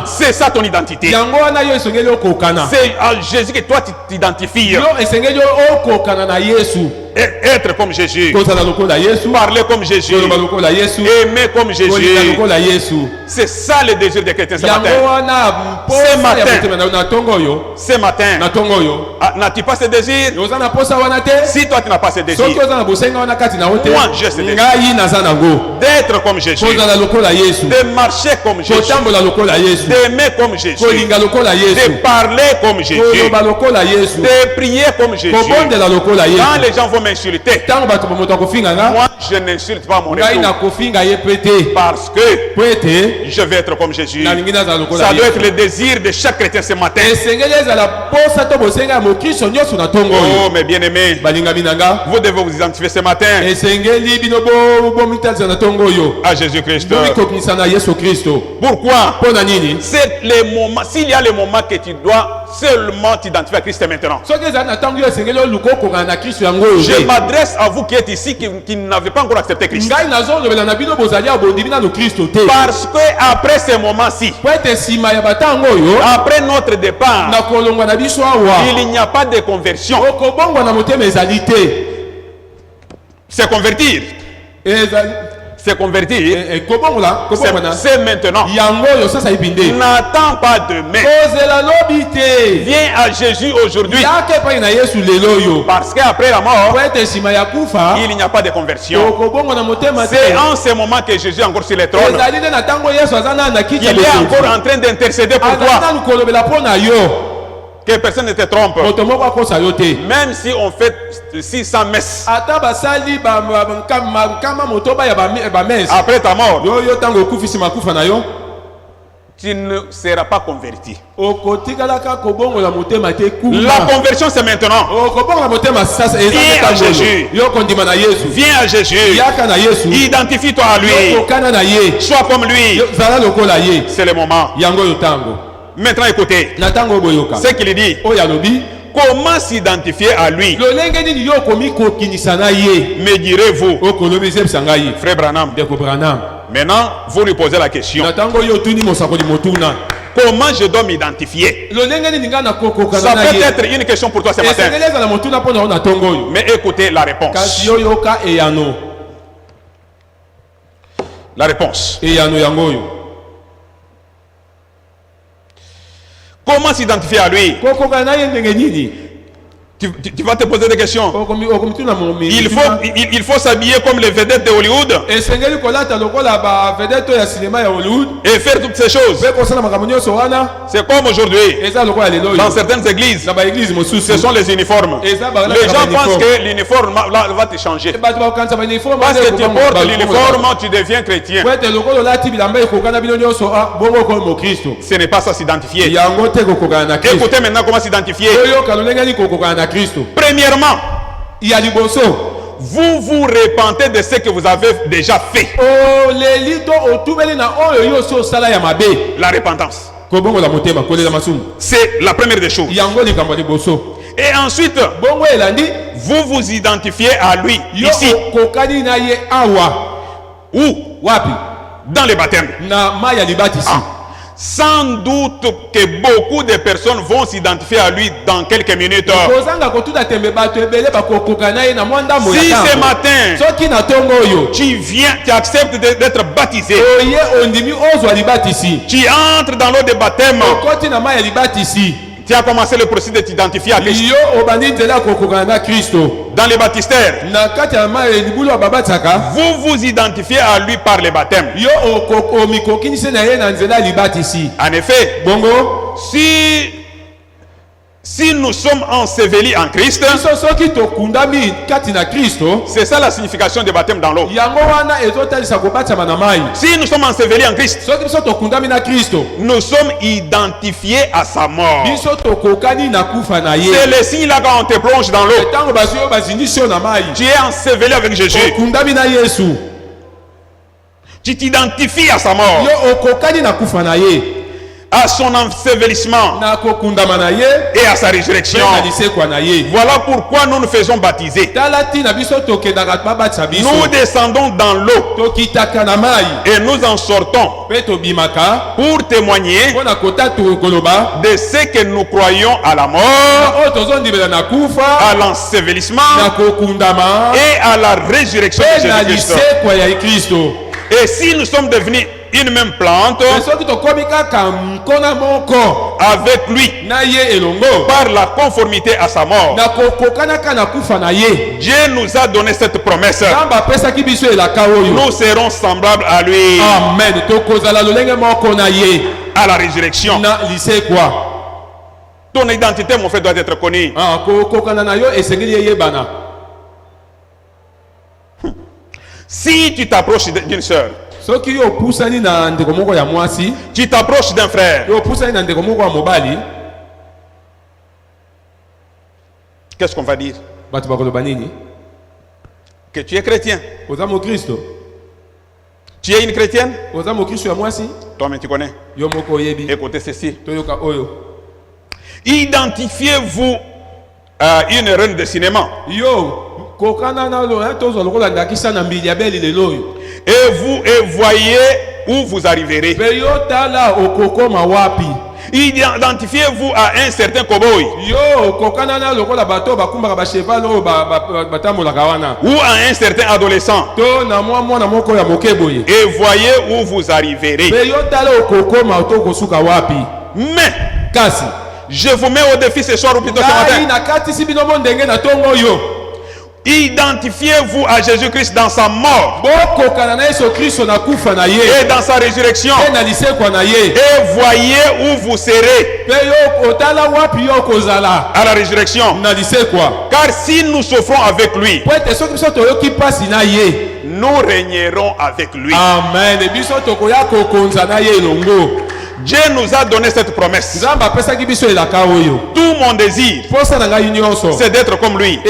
C'est ça ton identité. C'est à Jésus que toi tu t'identifies. Être comme Jésus, parler comme Jésus, aimer comme Jésus. C'est ça le désir des chrétiens ce matin. Ce matin, n'as-tu pas ce désir? Si toi tu n'as pas ce désir, moi j'ai ce désir d'être comme Jésus, de marcher comme Jésus, d'aimer comme Jésus, de parler comme Jésus, de prier comme Jésus. Quand les gens vont m'insulter, moi je n'insulte pas mon retour, parce que je vais être comme Jésus. Ça doit être le désir de chaque chrétien ce matin. Oh mes bien-aimés, vous devez vous identifier ce matin à Jésus-Christ. Pourquoi? C'est les moments, s'il y a les moments que tu dois seulement t'identifier à Christ maintenant. Je m'adresse à vous qui êtes ici, qui n'avez pas encore accepté Christ. Parce que après ces moments-ci, après notre départ, il n'y a pas de conversion. C'est convertir. C'est convertir. C'est maintenant. N'attends pas demain. Viens à Jésus aujourd'hui. Parce qu'après la mort, il n'y a pas de conversion. C'est en ce moment que Jésus est encore sur le trône. Il est encore en train d'intercéder pour toi. Que personne ne te trompe. Même si on fait 600 messes après ta mort, tu ne seras pas converti. La conversion c'est maintenant. Viens à Jésus. Viens à Jésus. Identifie-toi à lui. Sois comme lui. C'est le moment. Maintenant écoutez ce qu'il dit. Comment s'identifier à lui? Me direz-vous, Frère Branham, Maintenant, vous lui posez la question. Comment je dois m'identifier? Ça peut être une question pour toi ce matin. Mais écoutez la réponse. La réponse. Comment s'identifier à lui? Tu vas te poser des questions. Il faut s'habiller comme les vedettes de Hollywood et faire toutes ces choses. C'est comme aujourd'hui. Dans certaines églises, ce sont les uniformes. Les gens pensent que l'uniforme va te changer. Parce que tu portes l'uniforme, tu deviens chrétien. Ce n'est pas ça s'identifier. Écoutez maintenant comment s'identifier. Premièrement, vous vous repentez de ce que vous avez déjà fait. La repentance. C'est la première des choses. Et ensuite, vous vous identifiez à lui ici. Où? Dans le baptême. Sans doute que beaucoup de personnes vont s'identifier à lui dans quelques minutes. Si ce matin tu viens, tu acceptes d'être baptisé, tu entres dans l'eau de baptême, tu as commencé le processus de t'identifier à Christ. Dans les baptistères, vous vous identifiez à lui par le baptême. En effet, si nous sommes ensevelis en Christ, c'est ça la signification du baptême dans l'eau. Si nous sommes ensevelis en Christ, nous sommes identifiés à sa mort. C'est le signe là quand on te plonge dans l'eau. Tu es enseveli avec Jésus. Tu t'identifies à sa mort, à son ensevelissement et à sa résurrection. Voilà pourquoi nous nous faisons baptiser. Nous descendons dans l'eau et nous en sortons pour témoigner de ce que nous croyons à la mort, à l'ensevelissement et à la résurrection de Jésus-Christ. Et si nous sommes devenus une même plante avec lui par la conformité à sa mort, Dieu nous a donné cette promesse. Nous serons semblables à lui. Amen. À la résurrection. Ton identité, mon frère, doit être connue. Si tu t'approches d'une sœur, tu t'approches d'un frère, qu'est-ce qu'on va dire? Que tu es chrétien. Tu es une chrétienne? Toi-même tu connais. Écoutez ceci. Identifiez-vous à une reine de cinéma. Et vous voyez où vous arriverez. Identifiez-vous à un certain cowboy ou à un certain adolescent et voyez où vous arriverez. Mais je vous mets au défi ce soir ou plutôt ce matin. Identifiez-vous à Jésus-Christ dans sa mort et dans sa résurrection et voyez où vous serez à la résurrection. Car si nous souffrons avec lui, nous régnerons avec lui. Amen. Dieu nous a donné cette promesse. Tout mon désir, c'est d'être comme lui.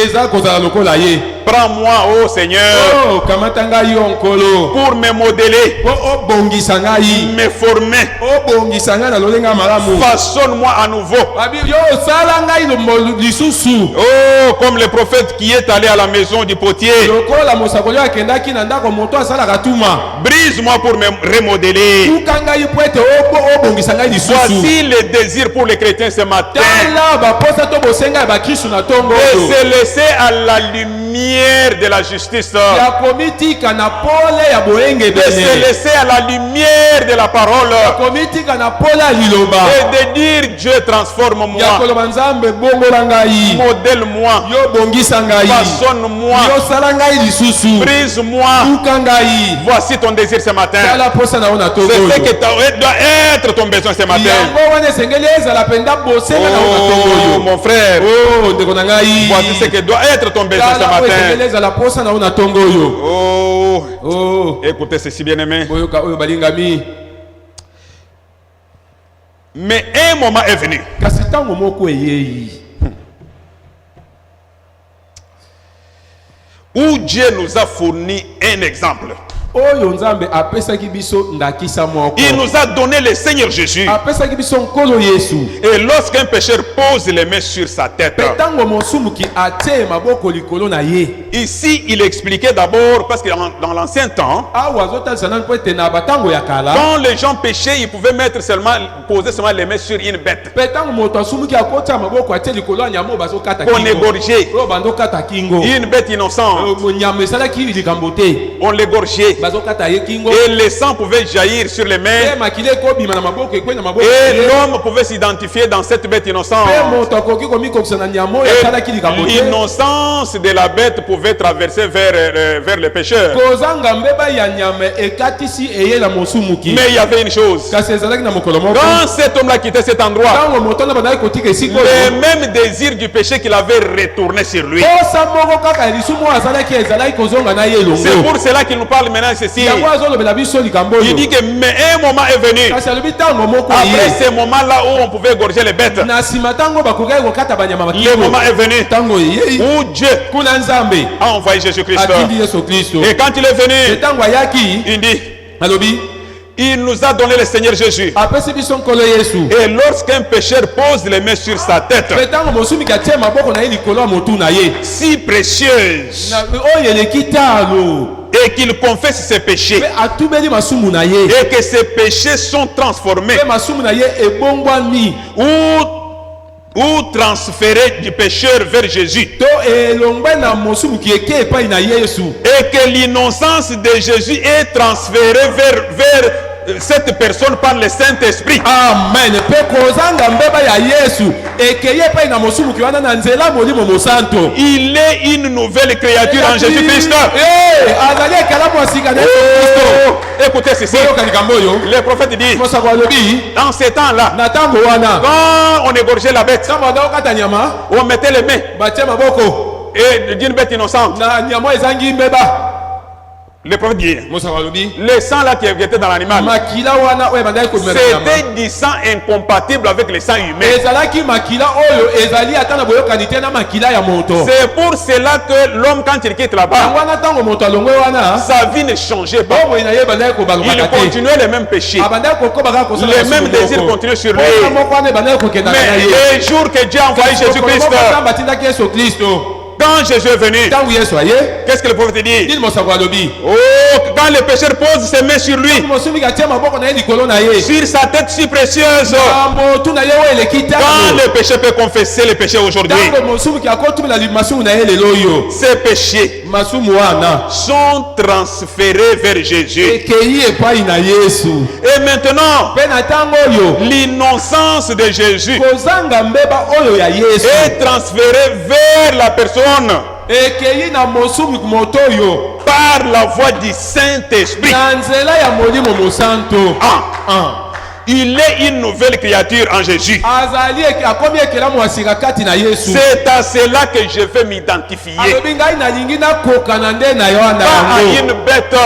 Prends-moi, ô Seigneur, Oh, kamatanga yonkolo. pour me modeler, Oh, bongisa ngai. me former. Oh, bongisa ngai na lolenga malamu. Façonne-moi à nouveau. Babi yo sala ngai lo lisusu. Oh, comme le prophète qui est allé à la maison du potier. Lokola mosakoli akendaki na ndako moto asalaka tuma. Brise-moi pour me remodeler. Tuka ngai po ete o bongisa ngai lisusu. Voici le désir pour les chrétiens ce matin. Tala baposa to bosenga ya bakristu na tongo Et oyo. se laisser à la lumière de la justice. Ya komitika na pole ya boyenge De se bene. laisser à la lumière de la parole. Ya komitika na pole ya liloba. Et de dire Dieu transforme-moi. Ya koloba nzambe bongola ngai. Modèle-moi. Yo bongisa ngai. Façonne-moi. Yo sala ngai lisusu. Brise-moi. Tuka ngai. Voici ton désir ce matin. Tala posa na ona tongo C'est ce oyo. qui doit être ton besoin ce matin. Yango wana esengeli ezala penda bosenga na ona tongo Oh, oyo. mon frère. Oh, ndeko na ngai. Voici ce qui doit être ton besoin ce Tala oyo esengeli matin. ezala posa na ona tongo oyo. Oh, Oh, écoutez ceci, bien-aimé. boyoka oyo balingami. Mais un moment est venu Kasi ntango moko eyei. où Dieu nous a fourni un exemple. Oyo nzambe apesaki biso ndakisa moko. Il nous a donné le Seigneur Jésus. Apesaki biso nkolo Yesu. Et lorsqu'un pécheur pose les mains sur sa tête, Ntango mosumuki atie maboko likolo na ye. ici il expliquait d'abord, parce que dans l'ancien temps, Awa azotalisa nani po ete na batango ya kala. quand les gens péchaient, ils pouvaient poser seulement les mains sur une bête Pe ntango moto asumuki akotia maboko atie likolo ya nyama oyo bazokata qu'on kingo. égorgeait. Oyo bandokata kingo. Une bête innocente, Nyama esalaki likambo te. on l'égorgeait. Bazokata ye kingo. Et le sang pouvait jaillir sur les mains. Pe makila ekobima na maboko ekwe na maboko. Et l'homme pouvait s'identifier dans cette bête innocente. Pe moto akoki komikokisa na nyama oyo asalaki likambo Et te. l'innocence de la bête pouvait traverser vers le pécheur. Kozanga mbeba ya nyama ekatisi eye na mosumuki. Mais il y avait une chose. Kasi ezalaki na mokolo moko. Quand cet homme-là quittait cet endroit, Ntango moto wana bandaki kotika esika les oyo. mêmes désirs du péché qu'il avait retourné sur lui. Posa moko kaka lisumu azalaki ezalaki kozonga na ye C'est elongo. pour cela qu'il nous parle maintenant ceci. Yango azolobela biso likambo Il oyo. dit que mais un moment est venu. Kasi alobi ntango moko Après ye. ce moment-là où on pouvait égorger les bêtes, Na nsima ntango bakokaki kokata banyama le moment bakilo. est venu Ntango eyei. où Dieu Kuna nzambe a envoyé Jésus-Christ. atindi Yesu Kristo. Et quand il est venu, Ntango ayaki il dit, alobi il nous a donné le Seigneur Jésus. apesi biso nkolo Yesu. Et lorsqu'un pécheur pose les mains sur sa tête, Pe ntango mosumiki atie maboko na ye likolo ya motu na ye. si précieuse, Na oyo eleki talo. et qu'il confesse ses péchés, Pe atumeli masumu na ye. et que ses péchés sont transformés Pe masumu na ye ebongwani. ou transférés du pécheur vers Jésus, To elongwe na mosumuki eke epai na Yesu. et que l'innocence de Jésus est transférée vers cette personne par le Saint-Esprit. Amen. Pe kozanga mbeba ya Yesu ekeye epai na mosumuki wana na nzela molimo mosanto. Il est une nouvelle créature en Jésus-Christ. Azali ekala mwasika na Yesu Kristo. Écoutez ceci. Boyoka likambo oyo. Le prophète dit, Mosako alobi dans ces temps-là, na ntango wana. quand on égorgeait la bête, Ntango bakokata nyama on mettait les mains batie maboko et d'une bête innocente. na nyama ezangi mbeba. Le prophète dit, Mosako alobi le sang là qui était dans l'animal, makila wana oyo bandaki komela nyama. c'était du sang incompatible avec le sang humain. Ezalaki makila oyo ezali ata na boyokani te na makila ya moto. C'est pour cela que l'homme, quand il quitte là-bas, Yango wana ntango moto alongwe wana. sa vie ne changeait pas. Bomo ina ye bandaki Il kobalobaka te. continuait les mêmes péchés. Abandaki kokobaka kosala Les masumu mêmes moko. désirs continuaient sur lui. Mposa moko wana ebandaki kokendaka na Mais ye. les jours que Dieu a envoyé Jésus-Christ, Nzambe atindaki Yesu Kristo. quand Jésus est venu, Ntango Yesu aye. qu'est-ce que le prophète dit? Nini mosako alobi? Oh, quand le pécheur pose ses mains sur lui, Mosumiki atie maboko na ye likolo na ye. sur sa tête si précieuse, Na motu na ye oyo eleki quand talo. le pécheur peut confesser le péché aujourd'hui, Ntango mosumiki akotumela masumu na ye lelo oyo. ces péchés Masumu wana sont transférés vers Jésus. ekei epai na Yesu. Et maintenant, Mpe na ntango oyo l'innocence de Jésus kozanga mbeba oyo ya Yesu est transférée vers la personne ekei na mosumiki moto oyo par la voix du Saint-Esprit. na nzela ya molimo mosanto. Il est une nouvelle créature en Jésus. C'est à cela que je veux m'identifier. Pas à une bête,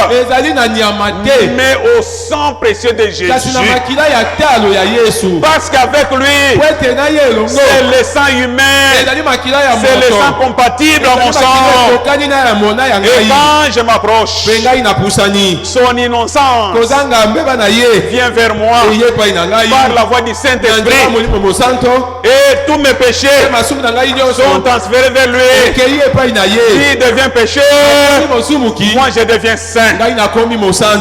mais au sang précieux de Jésus. Parce qu'avec lui, c'est le sang humain, c'est le sang compatible à mon sang. Et quand je m'approche, son innocence vient vers moi par la voix du Saint-Esprit, et tous mes péchés sont transférés vers lui. Il devient pécheur, moi je deviens saint.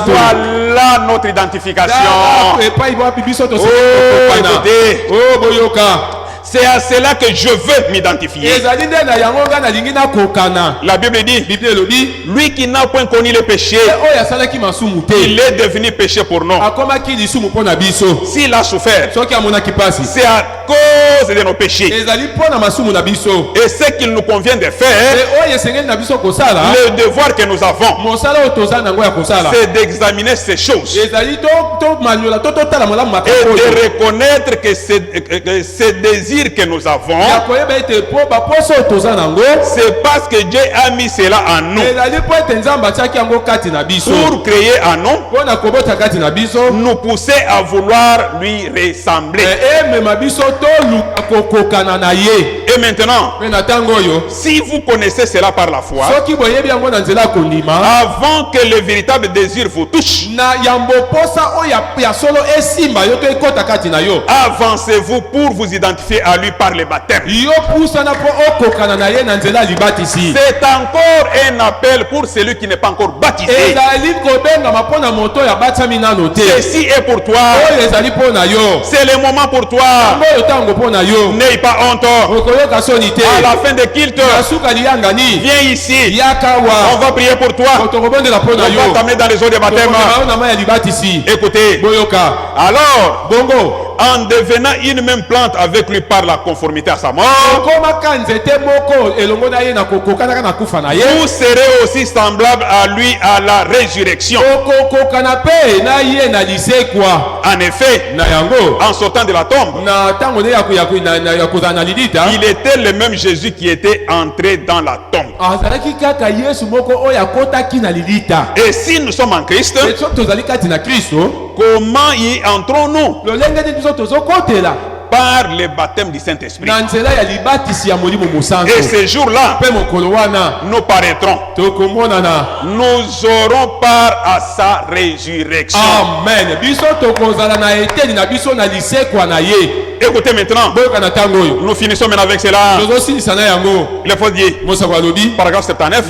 Voilà notre identification. C'est à cela que je veux m'identifier. La Bible dit, lui qui n'a point connu le péché, il est devenu péché pour nous. S'il a souffert, c'est à cause de nos péchés. Et ce qu'il nous convient de faire, le devoir que nous avons, c'est d'examiner ces choses et de reconnaître que ces désirs que nous avons, c'est parce que Dieu a mis cela en nous pour créer en nous, nous pousser à vouloir lui ressembler. Et maintenant, si vous connaissez cela par la foi, avant que le véritable désir vous touche, avancez-vous pour vous identifier à lui par le baptême. C'est encore un appel pour celui qui n'est pas encore baptisé. Ceci est pour toi. C'est le moment pour toi. N'aie pas honte. À la fin de culte, viens ici. On va prier pour toi. On va t'amener dans les eaux de baptême. Écoutez. Alors, en devenant une même plante avec lui par la conformité à sa mort, vous serez aussi semblable à lui à la résurrection. En effet, en sortant de la tombe, il était le même Jésus qui était entré dans la tombe. Et si nous sommes en Christ, comment y entrons-nous? Par le baptême du Saint-Esprit. Et ce jour-là, nous paraîtrons. Nous aurons part à sa résurrection. Amen. Écoutez maintenant, nous finissons maintenant avec cela. Il faut dire, paragraphe 79,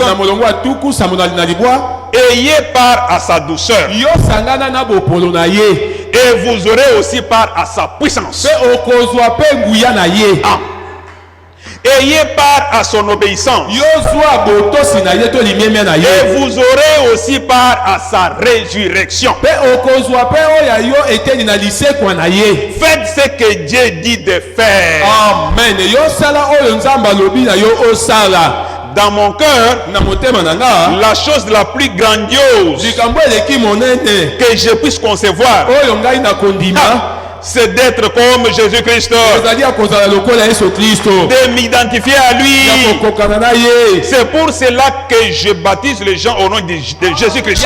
ayez part à sa douceur, et vous aurez aussi part à sa puissance. Ayez part à son obéissance, et vous aurez aussi part à sa résurrection. Faites ce que Dieu dit de faire. Amen. Dans mon cœur, la chose la plus grandiose que je puisse concevoir, c'est d'être comme Jésus-Christ, de m'identifier à lui. C'est pour cela que je baptise les gens au nom de Jésus-Christ,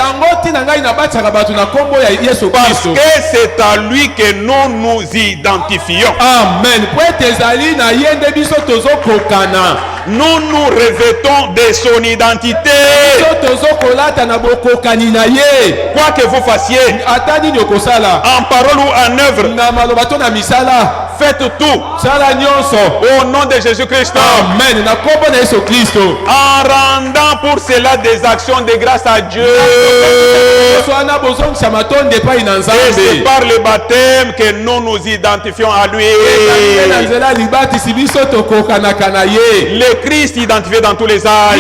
parce que c'est à lui que nous nous identifions. Amen. Nous nous revêtons de son identité. Quoi que vous fassiez, en parole ou en œuvre, faites tout au nom de Jésus-Christ. Amen. En rendant pour cela des actions de grâce à Dieu. Et c'est par le baptême que nous nous identifions à lui. Le Christ identifié dans tous les âges.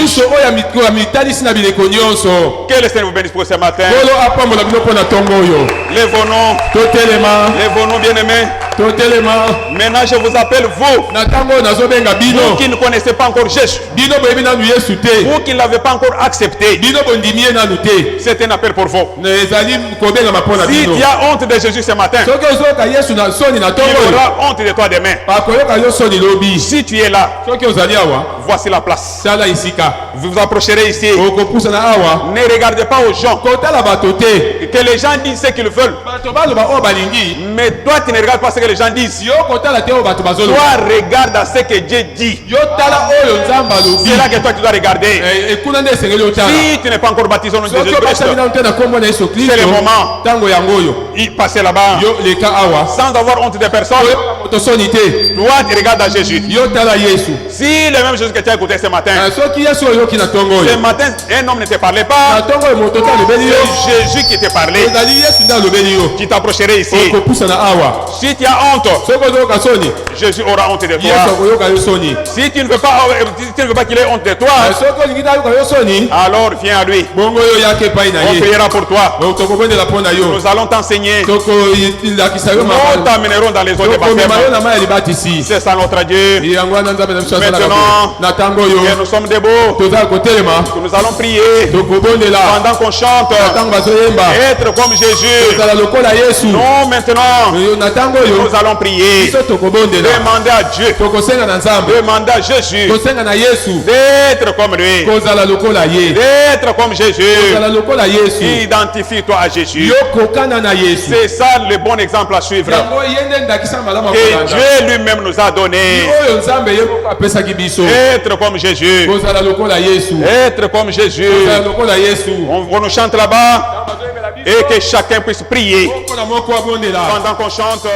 Que le Seigneur vous bénisse pour ce matin. Lèvons-nous, bien-aimés. Maintenant, je vous appelle vous. Vous qui ne connaissez pas encore Jésus. Vous qui ne l'avez pas encore accepté. C'est un appel pour vous. Si tu as honte de Jésus ce matin, il aura honte de toi demain. Si tu es là, voici la place. Vous vous approcherez ici. Ne regardez pas aux gens. Que les gens disent ce qu'ils veulent. Mais toi, tu ne regardes pas ce que les gens disent. Toi, regarde à ce que Dieu dit. C'est là que toi, tu dois regarder. Si tu n'es pas encore baptisé au nom de Jésus-Christ, c'est le moment. Il passait là-bas sans avoir honte de personne. Toi, tu regardes à Jésus. Si le même chose que tu as écouté ce matin, ce matin, un homme ne te parlait pas. C'est Jésus qui te parlait. Tu t'approcherais ici. Si tu as honte, Jésus aura honte de toi. Si tu ne veux pas qu'il ait honte de toi, alors viens à lui. On priera pour toi. Nous allons t'enseigner. Nous t'amènerons dans les eaux de baptême. C'est ça notre Dieu. Maintenant que nous sommes debout, nous allons prier pendant qu'on chante. Être comme Jésus. Non, maintenant, nous allons prier. Demander à Dieu. Demander à Jésus d'être comme lui. D'être comme Jésus. Identifie-toi à Jésus. C'est ça le bon exemple à suivre. Que Dieu lui-même nous a donné. Être comme Jésus. Être comme Jésus. On nous chante là-bas. Et que chacun puisse prier pendant qu'on chante.